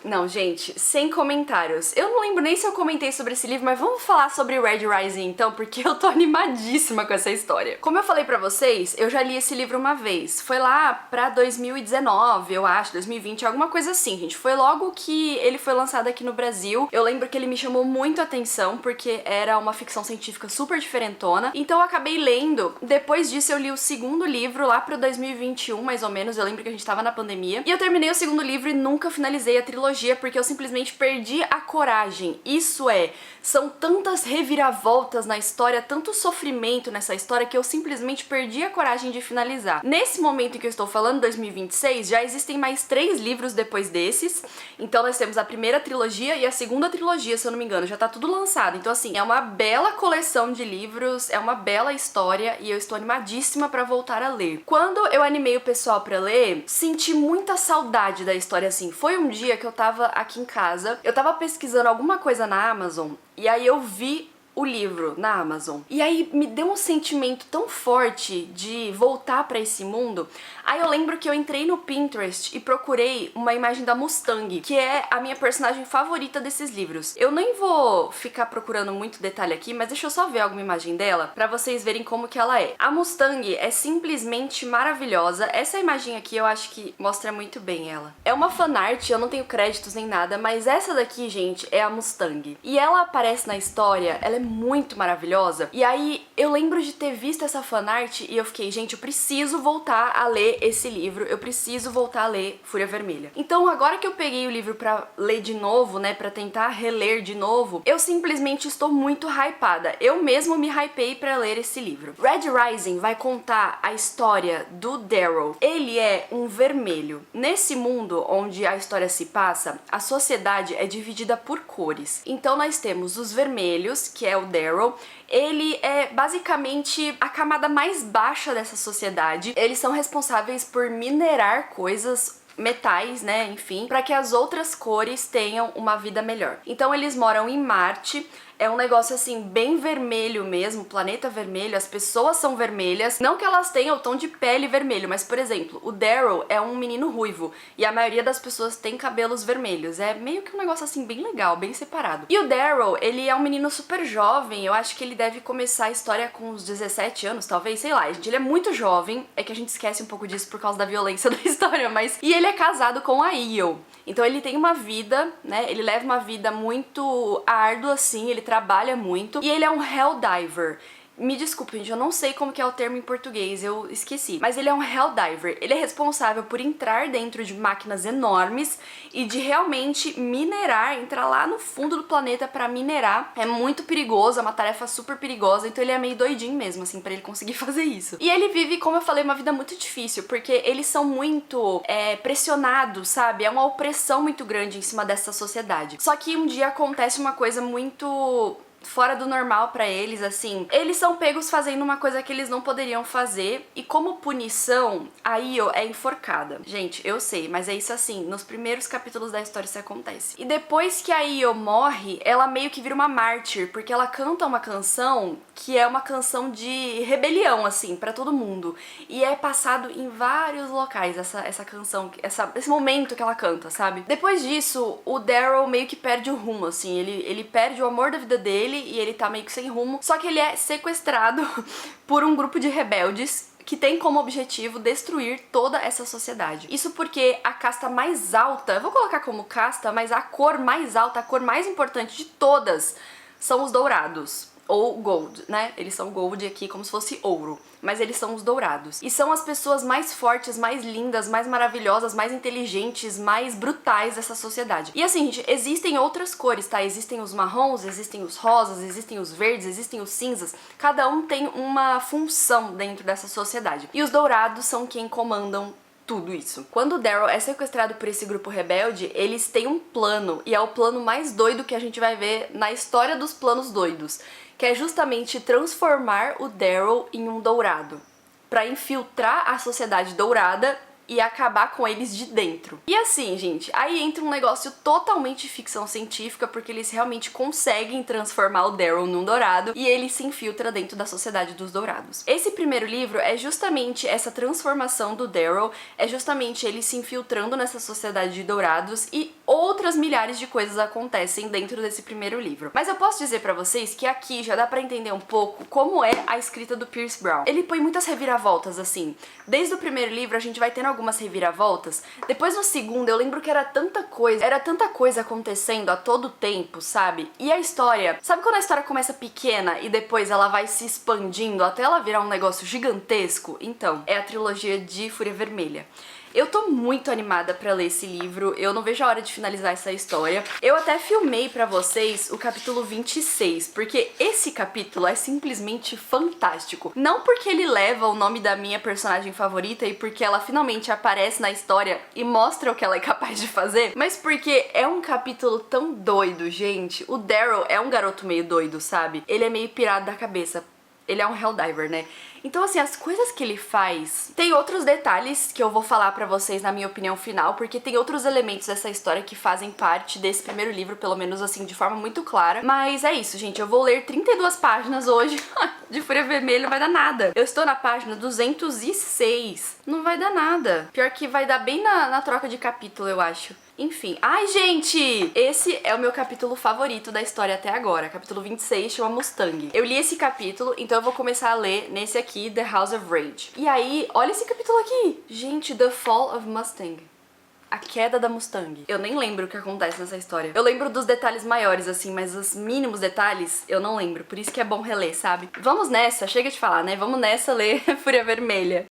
Não, gente, sem comentários. Eu não lembro nem se eu comentei sobre esse livro, mas vamos falar sobre Red Rising então, porque eu tô animadíssima com essa história. Como eu falei pra vocês, eu já li esse livro uma vez. Foi lá pra 2019, eu acho, 2020, alguma coisa assim, gente. Foi logo que ele foi lançado aqui no Brasil. Eu lembro que ele me chamou muito a atenção, porque era uma ficção científica super diferentona. Então eu acabei lendo. Depois disso eu li o segundo livro lá pra 2021, mais ou menos. Eu lembro que a gente tava na pandemia. E eu terminei o segundo livro e nunca finalizei a trilogia, porque eu simplesmente perdi a coragem. Isso são tantas reviravoltas na história, tanto sofrimento nessa história, que eu simplesmente perdi a coragem de finalizar. Nesse momento em que eu estou falando, 2026, já existem mais 3 livros depois desses. Então nós temos a primeira trilogia e a segunda trilogia, se eu não me engano, já tá tudo lançado. Então assim, é uma bela coleção de livros, é uma bela história e eu estou animadíssima pra voltar a ler. Quando eu animei o pessoal pra ler, senti muita saudade da história, assim. Foi um dia que eu tava aqui em casa, eu tava pesquisando alguma coisa na Amazon e aí eu vi o livro na Amazon. E aí me deu um sentimento tão forte de voltar pra esse mundo. Aí eu lembro que eu entrei no Pinterest e procurei uma imagem da Mustang, que é a minha personagem favorita desses livros. Eu nem vou ficar procurando muito detalhe aqui, mas deixa eu só ver alguma imagem dela pra vocês verem como que ela é. A Mustang é simplesmente maravilhosa. Essa imagem aqui eu acho que mostra muito bem ela. É uma fanart, eu não tenho créditos nem nada, mas essa daqui, gente, é a Mustang. E ela aparece na história, ela é muito maravilhosa. E aí eu lembro de ter visto essa fanart e eu fiquei, gente, eu preciso voltar a ler esse livro, eu preciso voltar a ler Fúria Vermelha. Então agora que eu peguei o livro pra ler de novo, né, pra tentar reler de novo, eu simplesmente estou muito hypada. Eu mesmo me hypei pra ler esse livro. Red Rising vai contar a história do Daryl. Ele é um vermelho. Nesse mundo onde a história se passa, a sociedade é dividida por cores. Então nós temos os vermelhos, que é o Daryl. Ele é basicamente a camada mais baixa dessa sociedade. Eles são responsáveis por minerar coisas, metais, né, enfim, para que as outras cores tenham uma vida melhor. Então eles moram em Marte. É um negócio assim bem vermelho mesmo, planeta vermelho, as pessoas são vermelhas. Não que elas tenham o tom de pele vermelho, mas por exemplo, o Daryl é um menino ruivo e a maioria das pessoas tem cabelos vermelhos. É meio que um negócio assim bem legal, bem separado. E o Daryl, ele é um menino super jovem, eu acho que ele deve começar a história com uns 17 anos, talvez, sei lá, gente, ele é muito jovem. É que a gente esquece um pouco disso por causa da violência da história, mas... E ele é casado com a Io. Então ele tem uma vida, né, ele leva uma vida muito árdua, assim, ele trabalha muito, e ele é um Helldiver. Me desculpe, gente, eu não sei como que é o termo em português, eu esqueci. Mas ele é um Helldiver. Ele é responsável por entrar dentro de máquinas enormes e de realmente minerar, entrar lá no fundo do planeta pra minerar. É muito perigoso, é uma tarefa super perigosa, então ele é meio doidinho mesmo, assim, pra ele conseguir fazer isso. E ele vive, como eu falei, uma vida muito difícil, porque eles são muito pressionados, sabe? É uma opressão muito grande em cima dessa sociedade. Só que um dia acontece uma coisa muito... fora do normal pra eles, assim. Eles são pegos fazendo uma coisa que eles não poderiam fazer e como punição, a Io é enforcada. Gente, eu sei, mas é isso assim, nos primeiros capítulos da história isso acontece. E depois que a Io morre, ela meio que vira uma mártir, porque ela canta uma canção que é uma canção de rebelião, assim, pra todo mundo. E é passado em vários locais essa canção, esse momento que ela canta, sabe? Depois disso, o Daryl meio que perde o rumo, assim, ele perde o amor da vida dele e ele tá meio que sem rumo, só que ele é sequestrado por um grupo de rebeldes que tem como objetivo destruir toda essa sociedade. Isso porque a casta mais alta, eu vou colocar como casta, mas a cor mais alta, a cor mais importante de todas, são os dourados, ou gold, né? Eles são gold aqui como se fosse ouro, mas eles são os dourados. E são as pessoas mais fortes, mais lindas, mais maravilhosas, mais inteligentes, mais brutais dessa sociedade. E assim, gente, existem outras cores, tá? Existem os marrons, existem os rosas, existem os verdes, existem os cinzas. Cada um tem uma função dentro dessa sociedade. E os dourados são quem comandam tudo isso. Quando o Daryl é sequestrado por esse grupo rebelde, eles têm um plano, e é o plano mais doido que a gente vai ver na história dos planos doidos, que é justamente transformar o Daryl em um dourado, pra infiltrar a sociedade dourada e acabar com eles de dentro. E assim, gente, aí entra um negócio totalmente ficção científica, porque eles realmente conseguem transformar o Daryl num dourado e ele se infiltra dentro da sociedade dos dourados. Esse primeiro livro é justamente essa transformação do Daryl, é justamente ele se infiltrando nessa sociedade de dourados e outras milhares de coisas acontecem dentro desse primeiro livro. Mas eu posso dizer pra vocês que aqui já dá pra entender um pouco como é a escrita do Pierce Brown. Ele põe muitas reviravoltas, assim. Desde o primeiro livro a gente vai tendo algumas reviravoltas. Depois no segundo eu lembro que era tanta coisa acontecendo a todo tempo, sabe? E a história, sabe quando a história começa pequena e depois ela vai se expandindo até ela virar um negócio gigantesco? Então, é a trilogia de Fúria Vermelha. Eu tô muito animada pra ler esse livro, eu não vejo a hora de finalizar essa história. Eu até filmei pra vocês o capítulo 26, porque esse capítulo é simplesmente fantástico. Não porque ele leva o nome da minha personagem favorita e porque ela finalmente aparece na história e mostra o que ela é capaz de fazer, mas porque é um capítulo tão doido, gente. O Daryl é um garoto meio doido, sabe? Ele é meio pirado da cabeça. Ele é um Helldiver, né? Então, assim, as coisas que ele faz... Tem outros detalhes que eu vou falar pra vocês na minha opinião final, porque tem outros elementos dessa história que fazem parte desse primeiro livro, pelo menos, assim, de forma muito clara. Mas é isso, gente. Eu vou ler 32 páginas hoje de Fúria Vermelha, não vai dar nada. Eu estou na página 206. Não vai dar nada. Pior que vai dar bem na troca de capítulo, eu acho. Enfim. Ai, gente! Esse é o meu capítulo favorito da história até agora. Capítulo 26 chama Mustang. Eu li esse capítulo, então eu vou começar a ler nesse aqui, The House of Rage. E aí, olha esse capítulo aqui! Gente, The Fall of Mustang. A queda da Mustang. Eu nem lembro o que acontece nessa história. Eu lembro dos detalhes maiores, assim, mas os mínimos detalhes eu não lembro. Por isso que é bom reler, sabe? Vamos nessa, chega de falar, né? Vamos nessa ler Fúria Vermelha.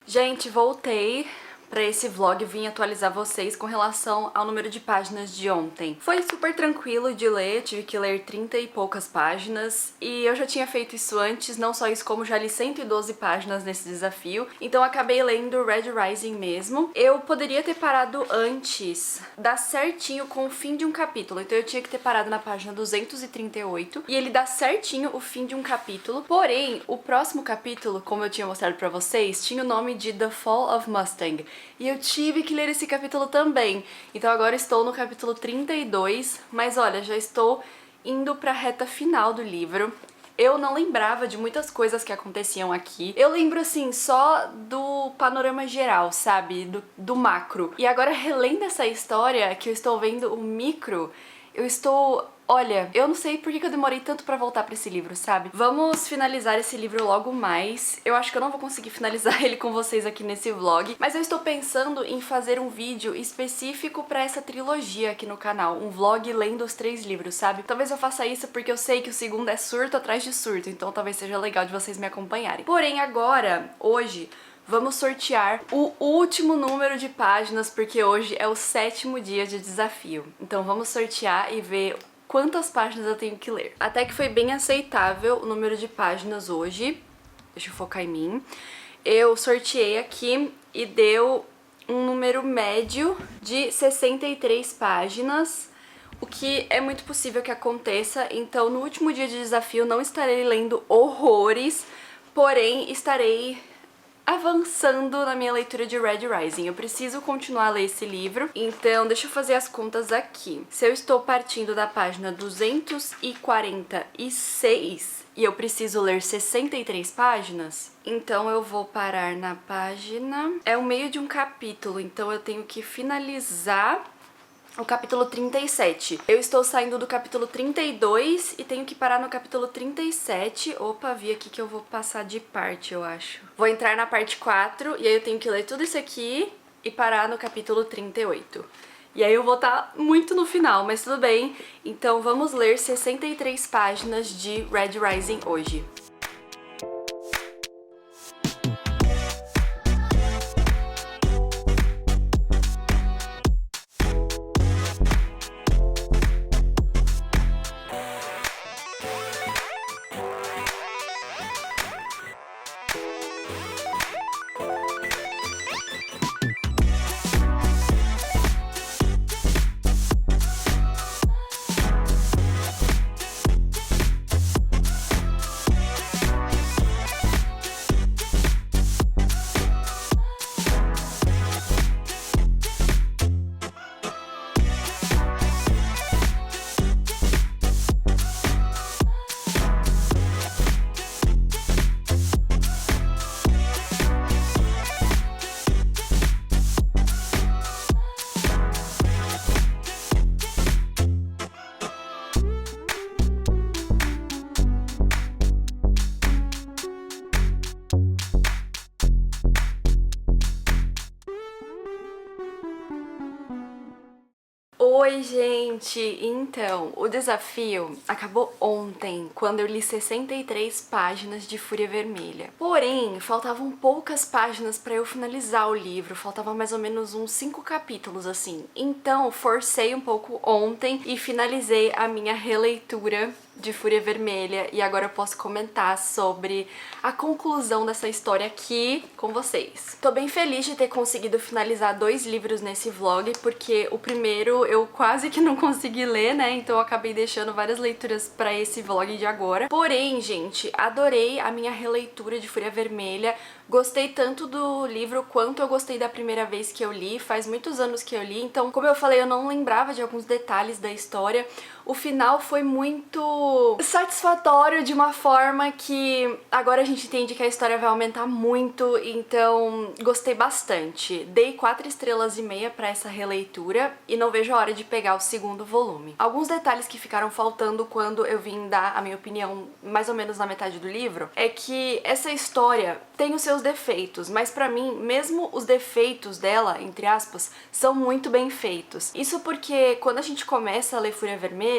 Gente, voltei pra esse vlog, vim atualizar vocês com relação ao número de páginas de ontem. Foi super tranquilo de ler, tive que ler 30 e poucas páginas, e eu já tinha feito isso antes, não só isso, como já li 112 páginas nesse desafio, então acabei lendo Red Rising mesmo. Eu poderia ter parado antes, dá certinho com o fim de um capítulo, então eu tinha que ter parado na página 238, e ele dá certinho o fim de um capítulo, porém, o próximo capítulo, como eu tinha mostrado pra vocês, tinha o nome de The Fall of Mustang, e eu tive que ler esse capítulo também. Então agora estou no capítulo 32, mas olha, já estou indo pra reta final do livro. Eu não lembrava de muitas coisas que aconteciam aqui. Eu lembro, assim, só do panorama geral, sabe? Do macro. E agora, relendo essa história, que eu estou vendo o micro, eu estou... Olha, eu não sei por que eu demorei tanto pra voltar pra esse livro, sabe? Vamos finalizar esse livro logo mais. Eu acho que eu não vou conseguir finalizar ele com vocês aqui nesse vlog, mas eu estou pensando em fazer um vídeo específico pra essa trilogia aqui no canal. Um vlog lendo os 3 livros, sabe? Talvez eu faça isso porque eu sei que o segundo é surto atrás de surto, então talvez seja legal de vocês me acompanharem. Porém, agora, hoje, vamos sortear o último número de páginas, porque hoje é o 7º dia de desafio. Então vamos sortear e ver quantas páginas eu tenho que ler. Até que foi bem aceitável o número de páginas hoje. Deixa eu focar em mim. Eu sorteei aqui e deu um número médio de 63 páginas, o que é muito possível que aconteça. Então, no último dia de desafio, não estarei lendo horrores, porém estarei avançando na minha leitura de Red Rising. Eu preciso continuar a ler esse livro, então deixa eu fazer as contas aqui. Se eu estou partindo da página 246 e eu preciso ler 63 páginas, então eu vou parar na página... É o meio de um capítulo, então eu tenho que finalizar o capítulo 37. Eu estou saindo do capítulo 32 e tenho que parar no capítulo 37. Opa, vi aqui que eu vou passar de parte, eu acho. Vou entrar na parte 4 e aí eu tenho que ler tudo isso aqui e parar no capítulo 38. E aí eu vou estar muito no final, mas tudo bem. Então vamos ler 63 páginas de Red Rising hoje. Oi, gente! Então, o desafio acabou ontem, quando eu li 63 páginas de Fúria Vermelha. Porém, faltavam poucas páginas pra eu finalizar o livro, faltava mais ou menos uns 5 capítulos, assim. Então, forcei um pouco ontem e finalizei a minha releitura de Fúria Vermelha, e agora eu posso comentar sobre a conclusão dessa história aqui com vocês. Tô bem feliz de ter conseguido finalizar 2 livros nesse vlog, porque o primeiro eu quase que não consegui ler, né, então eu acabei deixando várias leituras pra esse vlog de agora. Porém, gente, adorei a minha releitura de Fúria Vermelha, gostei tanto do livro quanto eu gostei da primeira vez que eu li, faz muitos anos que eu li, então, como eu falei, eu não lembrava de alguns detalhes da história. O final foi muito satisfatório, de uma forma que agora a gente entende que a história vai aumentar muito, então gostei bastante. Dei 4,5 estrelas pra essa releitura e não vejo a hora de pegar o segundo volume. Alguns detalhes que ficaram faltando quando eu vim dar a minha opinião mais ou menos na metade do livro é que essa história tem os seus defeitos, mas pra mim, mesmo os defeitos dela, entre aspas, são muito bem feitos. Isso porque quando a gente começa a ler Fúria Vermelha,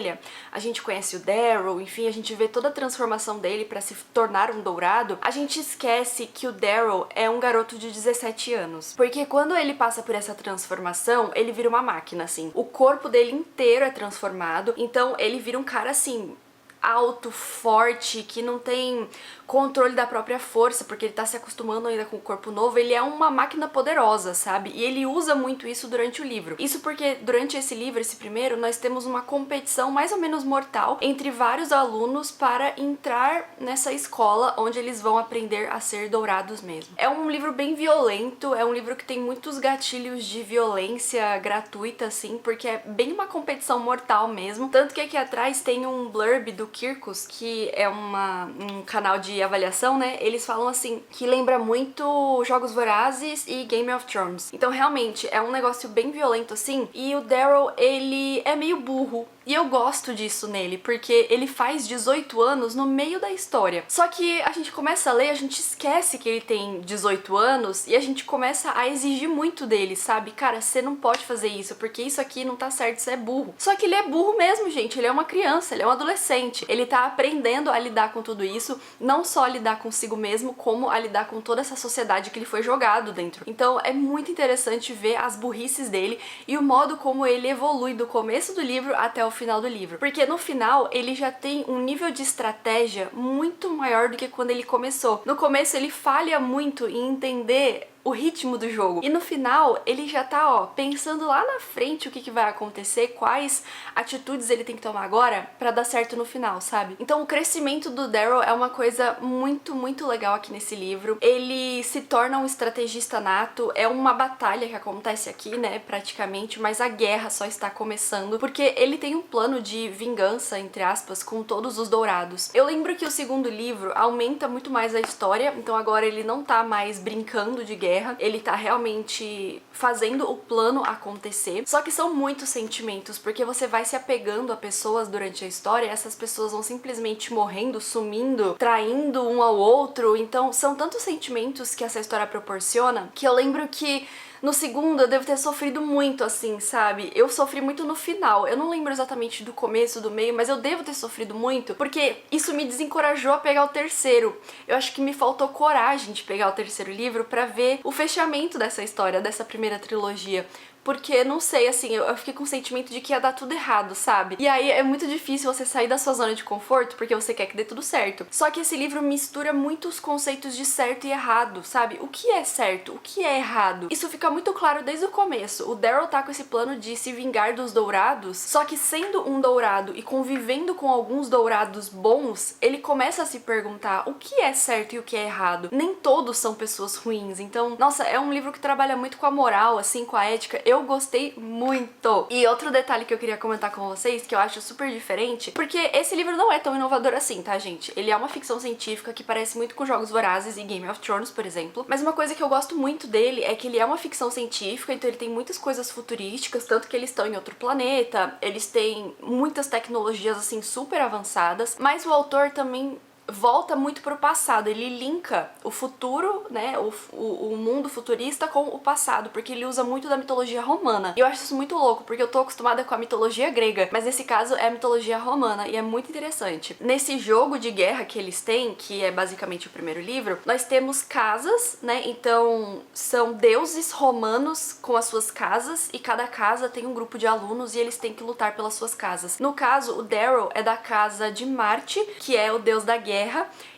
a gente conhece o Daryl, enfim, a gente vê toda a transformação dele pra se tornar um dourado, a gente esquece que o Daryl é um garoto de 17 anos. Porque quando ele passa por essa transformação, ele vira uma máquina, assim. O corpo dele inteiro é transformado, então ele vira um cara, assim, alto, forte, que não tem controle da própria força, porque ele tá se acostumando ainda com o corpo novo. Ele é uma máquina poderosa, sabe? E ele usa muito isso durante o livro. Isso porque durante esse livro, esse primeiro, nós temos uma competição mais ou menos mortal entre vários alunos para entrar nessa escola onde eles vão aprender a ser dourados mesmo. É um livro bem violento, é um livro que tem muitos gatilhos de violência gratuita, assim, porque é bem uma competição mortal mesmo. Tanto que aqui atrás tem um blurb do Kirkus, que é um canal de avaliação, né? Eles falam assim, que lembra muito Jogos Vorazes e Game of Thrones. Então realmente é um negócio bem violento assim, e o Daryl, ele é meio burro. E eu gosto disso nele, porque ele faz 18 anos no meio da história. Só que a gente começa a ler, a gente esquece que ele tem 18 anos e a gente começa a exigir muito dele, sabe? Cara, você não pode fazer isso, porque isso aqui não tá certo, você é burro. Só que ele é burro mesmo, gente. Ele é uma criança, ele é um adolescente. Ele tá aprendendo a lidar com tudo isso, não só a lidar consigo mesmo, como a lidar com toda essa sociedade que ele foi jogado dentro. Então é muito interessante ver as burrices dele e o modo como ele evolui do começo do livro até o final do livro. Porque no final ele já tem um nível de estratégia muito maior do que quando ele começou. No começo ele falha muito em entender o ritmo do jogo. E no final, ele já tá, ó, pensando lá na frente o que vai acontecer, quais atitudes ele tem que tomar agora pra dar certo no final, sabe? Então o crescimento do Daryl é uma coisa muito, muito legal aqui nesse livro. Ele se torna um estrategista nato, é uma batalha que acontece aqui, né, praticamente, mas a guerra só está começando, porque ele tem um plano de vingança, entre aspas, com todos os dourados. Eu lembro que o segundo livro aumenta muito mais a história, então agora ele não tá mais brincando de guerra, ele tá realmente fazendo o plano acontecer. Só que são muitos sentimentos, porque você vai se apegando a pessoas durante a história e essas pessoas vão simplesmente morrendo, sumindo, traindo um ao outro. Então são tantos sentimentos que essa história proporciona, que eu lembro que No segundo, eu devo ter sofrido muito, assim, sabe? Eu sofri muito no final. Eu não lembro exatamente do começo, do meio, mas eu devo ter sofrido muito, porque isso me desencorajou a pegar o terceiro. Eu acho que me faltou coragem de pegar o terceiro livro pra ver o fechamento dessa história, dessa primeira trilogia. Porque, não sei, assim, eu fiquei com o sentimento de que ia dar tudo errado, sabe? E aí é muito difícil você sair da sua zona de conforto porque você quer que dê tudo certo. Só que esse livro mistura muitos conceitos de certo e errado, sabe? O que é certo? O que é errado? Isso fica muito claro desde o começo. O Daryl tá com esse plano de se vingar dos dourados, só que sendo um dourado e convivendo com alguns dourados bons, ele começa a se perguntar o que é certo e o que é errado. Nem todos são pessoas ruins. Então, nossa, é um livro que trabalha muito com a moral, assim, com a ética. Eu gostei muito. E outro detalhe que eu queria comentar com vocês, que eu acho super diferente, porque esse livro não é tão inovador assim, tá, gente? Ele é uma ficção científica que parece muito com Jogos Vorazes e Game of Thrones, por exemplo. Mas uma coisa que eu gosto muito dele é que ele é uma ficção científica, então ele tem muitas coisas futurísticas, tanto que eles estão em outro planeta, eles têm muitas tecnologias, assim, super avançadas, mas o autor também volta muito pro passado, ele linka o futuro, né, o mundo futurista com o passado, porque ele usa muito da mitologia romana. E eu acho isso muito louco, porque eu tô acostumada com a mitologia grega, mas nesse caso é a mitologia romana, e é muito interessante. Nesse jogo de guerra que eles têm, que é basicamente o primeiro livro, nós temos casas, né, então são deuses romanos com as suas casas, e cada casa tem um grupo de alunos e eles têm que lutar pelas suas casas. No caso, o Daryl é da casa de Marte, que é o deus da guerra,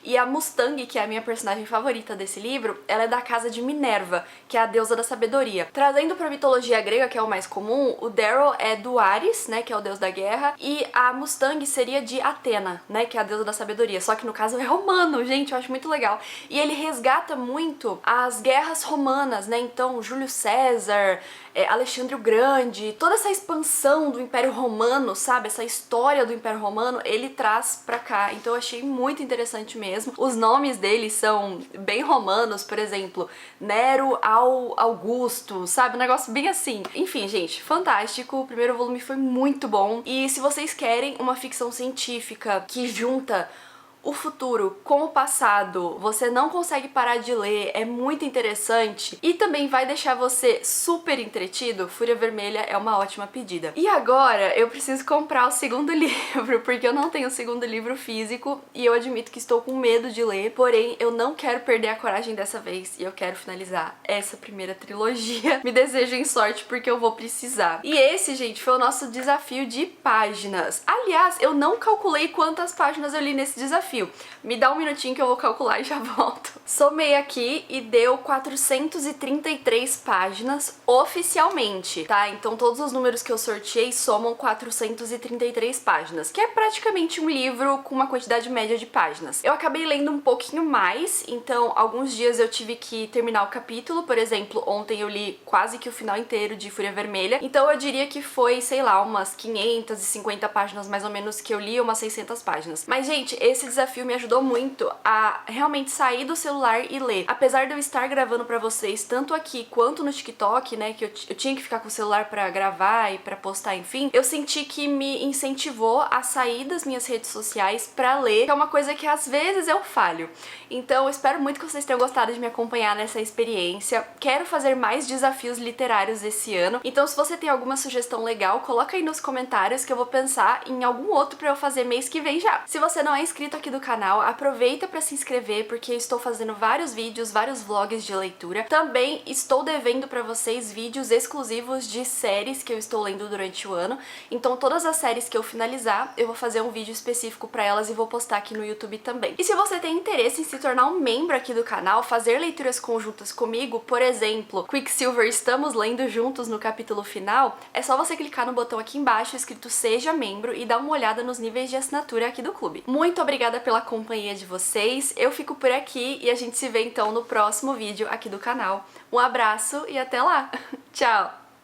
e a Mustang, que é a minha personagem favorita desse livro, ela é da casa de Minerva, que é a deusa da sabedoria. Trazendo pra mitologia grega, que é o mais comum, o Daryl é do Ares, né, que é o deus da guerra, e a Mustang seria de Atena, né, que é a deusa da sabedoria, só que no caso é romano, gente, eu acho muito legal. E ele resgata muito as guerras romanas, né, então Júlio César, Alexandre o Grande, toda essa expansão do Império Romano, sabe, essa história do Império Romano, ele traz pra cá, então eu achei muito interessante mesmo. Os nomes deles são bem romanos, por exemplo, Nero ao Augusto, sabe? Um negócio bem assim. Enfim, gente, fantástico. O primeiro volume foi muito bom. E se vocês querem uma ficção científica que junta o futuro com o passado, você não consegue parar de ler, é muito interessante e também vai deixar você super entretido, Fúria Vermelha é uma ótima pedida. E agora eu preciso comprar o segundo livro, porque eu não tenho o segundo livro físico e eu admito que estou com medo de ler, porém eu não quero perder a coragem dessa vez e eu quero finalizar essa primeira trilogia. Me desejem sorte porque eu vou precisar. E esse, gente, foi o nosso desafio de páginas. Aliás, eu não calculei quantas páginas eu li nesse desafio. Me dá um minutinho que eu vou calcular e já volto. Somei aqui e deu 433 páginas oficialmente, tá? Então todos os números que eu sorteei somam 433 páginas, que é praticamente um livro com uma quantidade média de páginas. Eu acabei lendo um pouquinho mais, então alguns dias eu tive que terminar o capítulo, por exemplo, ontem eu li quase que o final inteiro de Fúria Vermelha, então eu diria que foi, sei lá, umas 550 páginas mais ou menos que eu li, umas 600 páginas. Mas, gente, esse desafio me ajudou muito a realmente sair do celular e ler. Apesar de eu estar gravando pra vocês, tanto aqui quanto no TikTok, né, que eu tinha que ficar com o celular pra gravar e pra postar, enfim, eu senti que me incentivou a sair das minhas redes sociais pra ler, que é uma coisa que às vezes eu falho. Então, eu espero muito que vocês tenham gostado de me acompanhar nessa experiência. Quero fazer mais desafios literários esse ano, então se você tem alguma sugestão legal, coloca aí nos comentários que eu vou pensar em algum outro pra eu fazer mês que vem já. Se você não é inscrito aqui do canal, aproveita pra se inscrever, porque eu estou fazendo vários vídeos, vários vlogs de leitura. Também estou devendo pra vocês vídeos exclusivos de séries que eu estou lendo durante o ano, então todas as séries que eu finalizar, eu vou fazer um vídeo específico pra elas e vou postar aqui no YouTube também. E se você tem interesse em se tornar um membro aqui do canal, fazer leituras conjuntas comigo, por exemplo, Quicksilver estamos lendo juntos no capítulo final, é só você clicar no botão aqui embaixo escrito Seja Membro e dar uma olhada nos níveis de assinatura aqui do clube. Muito obrigada pela companhia de vocês, eu fico por aqui e a gente se vê então no próximo vídeo aqui do canal. Um abraço e até lá! Tchau!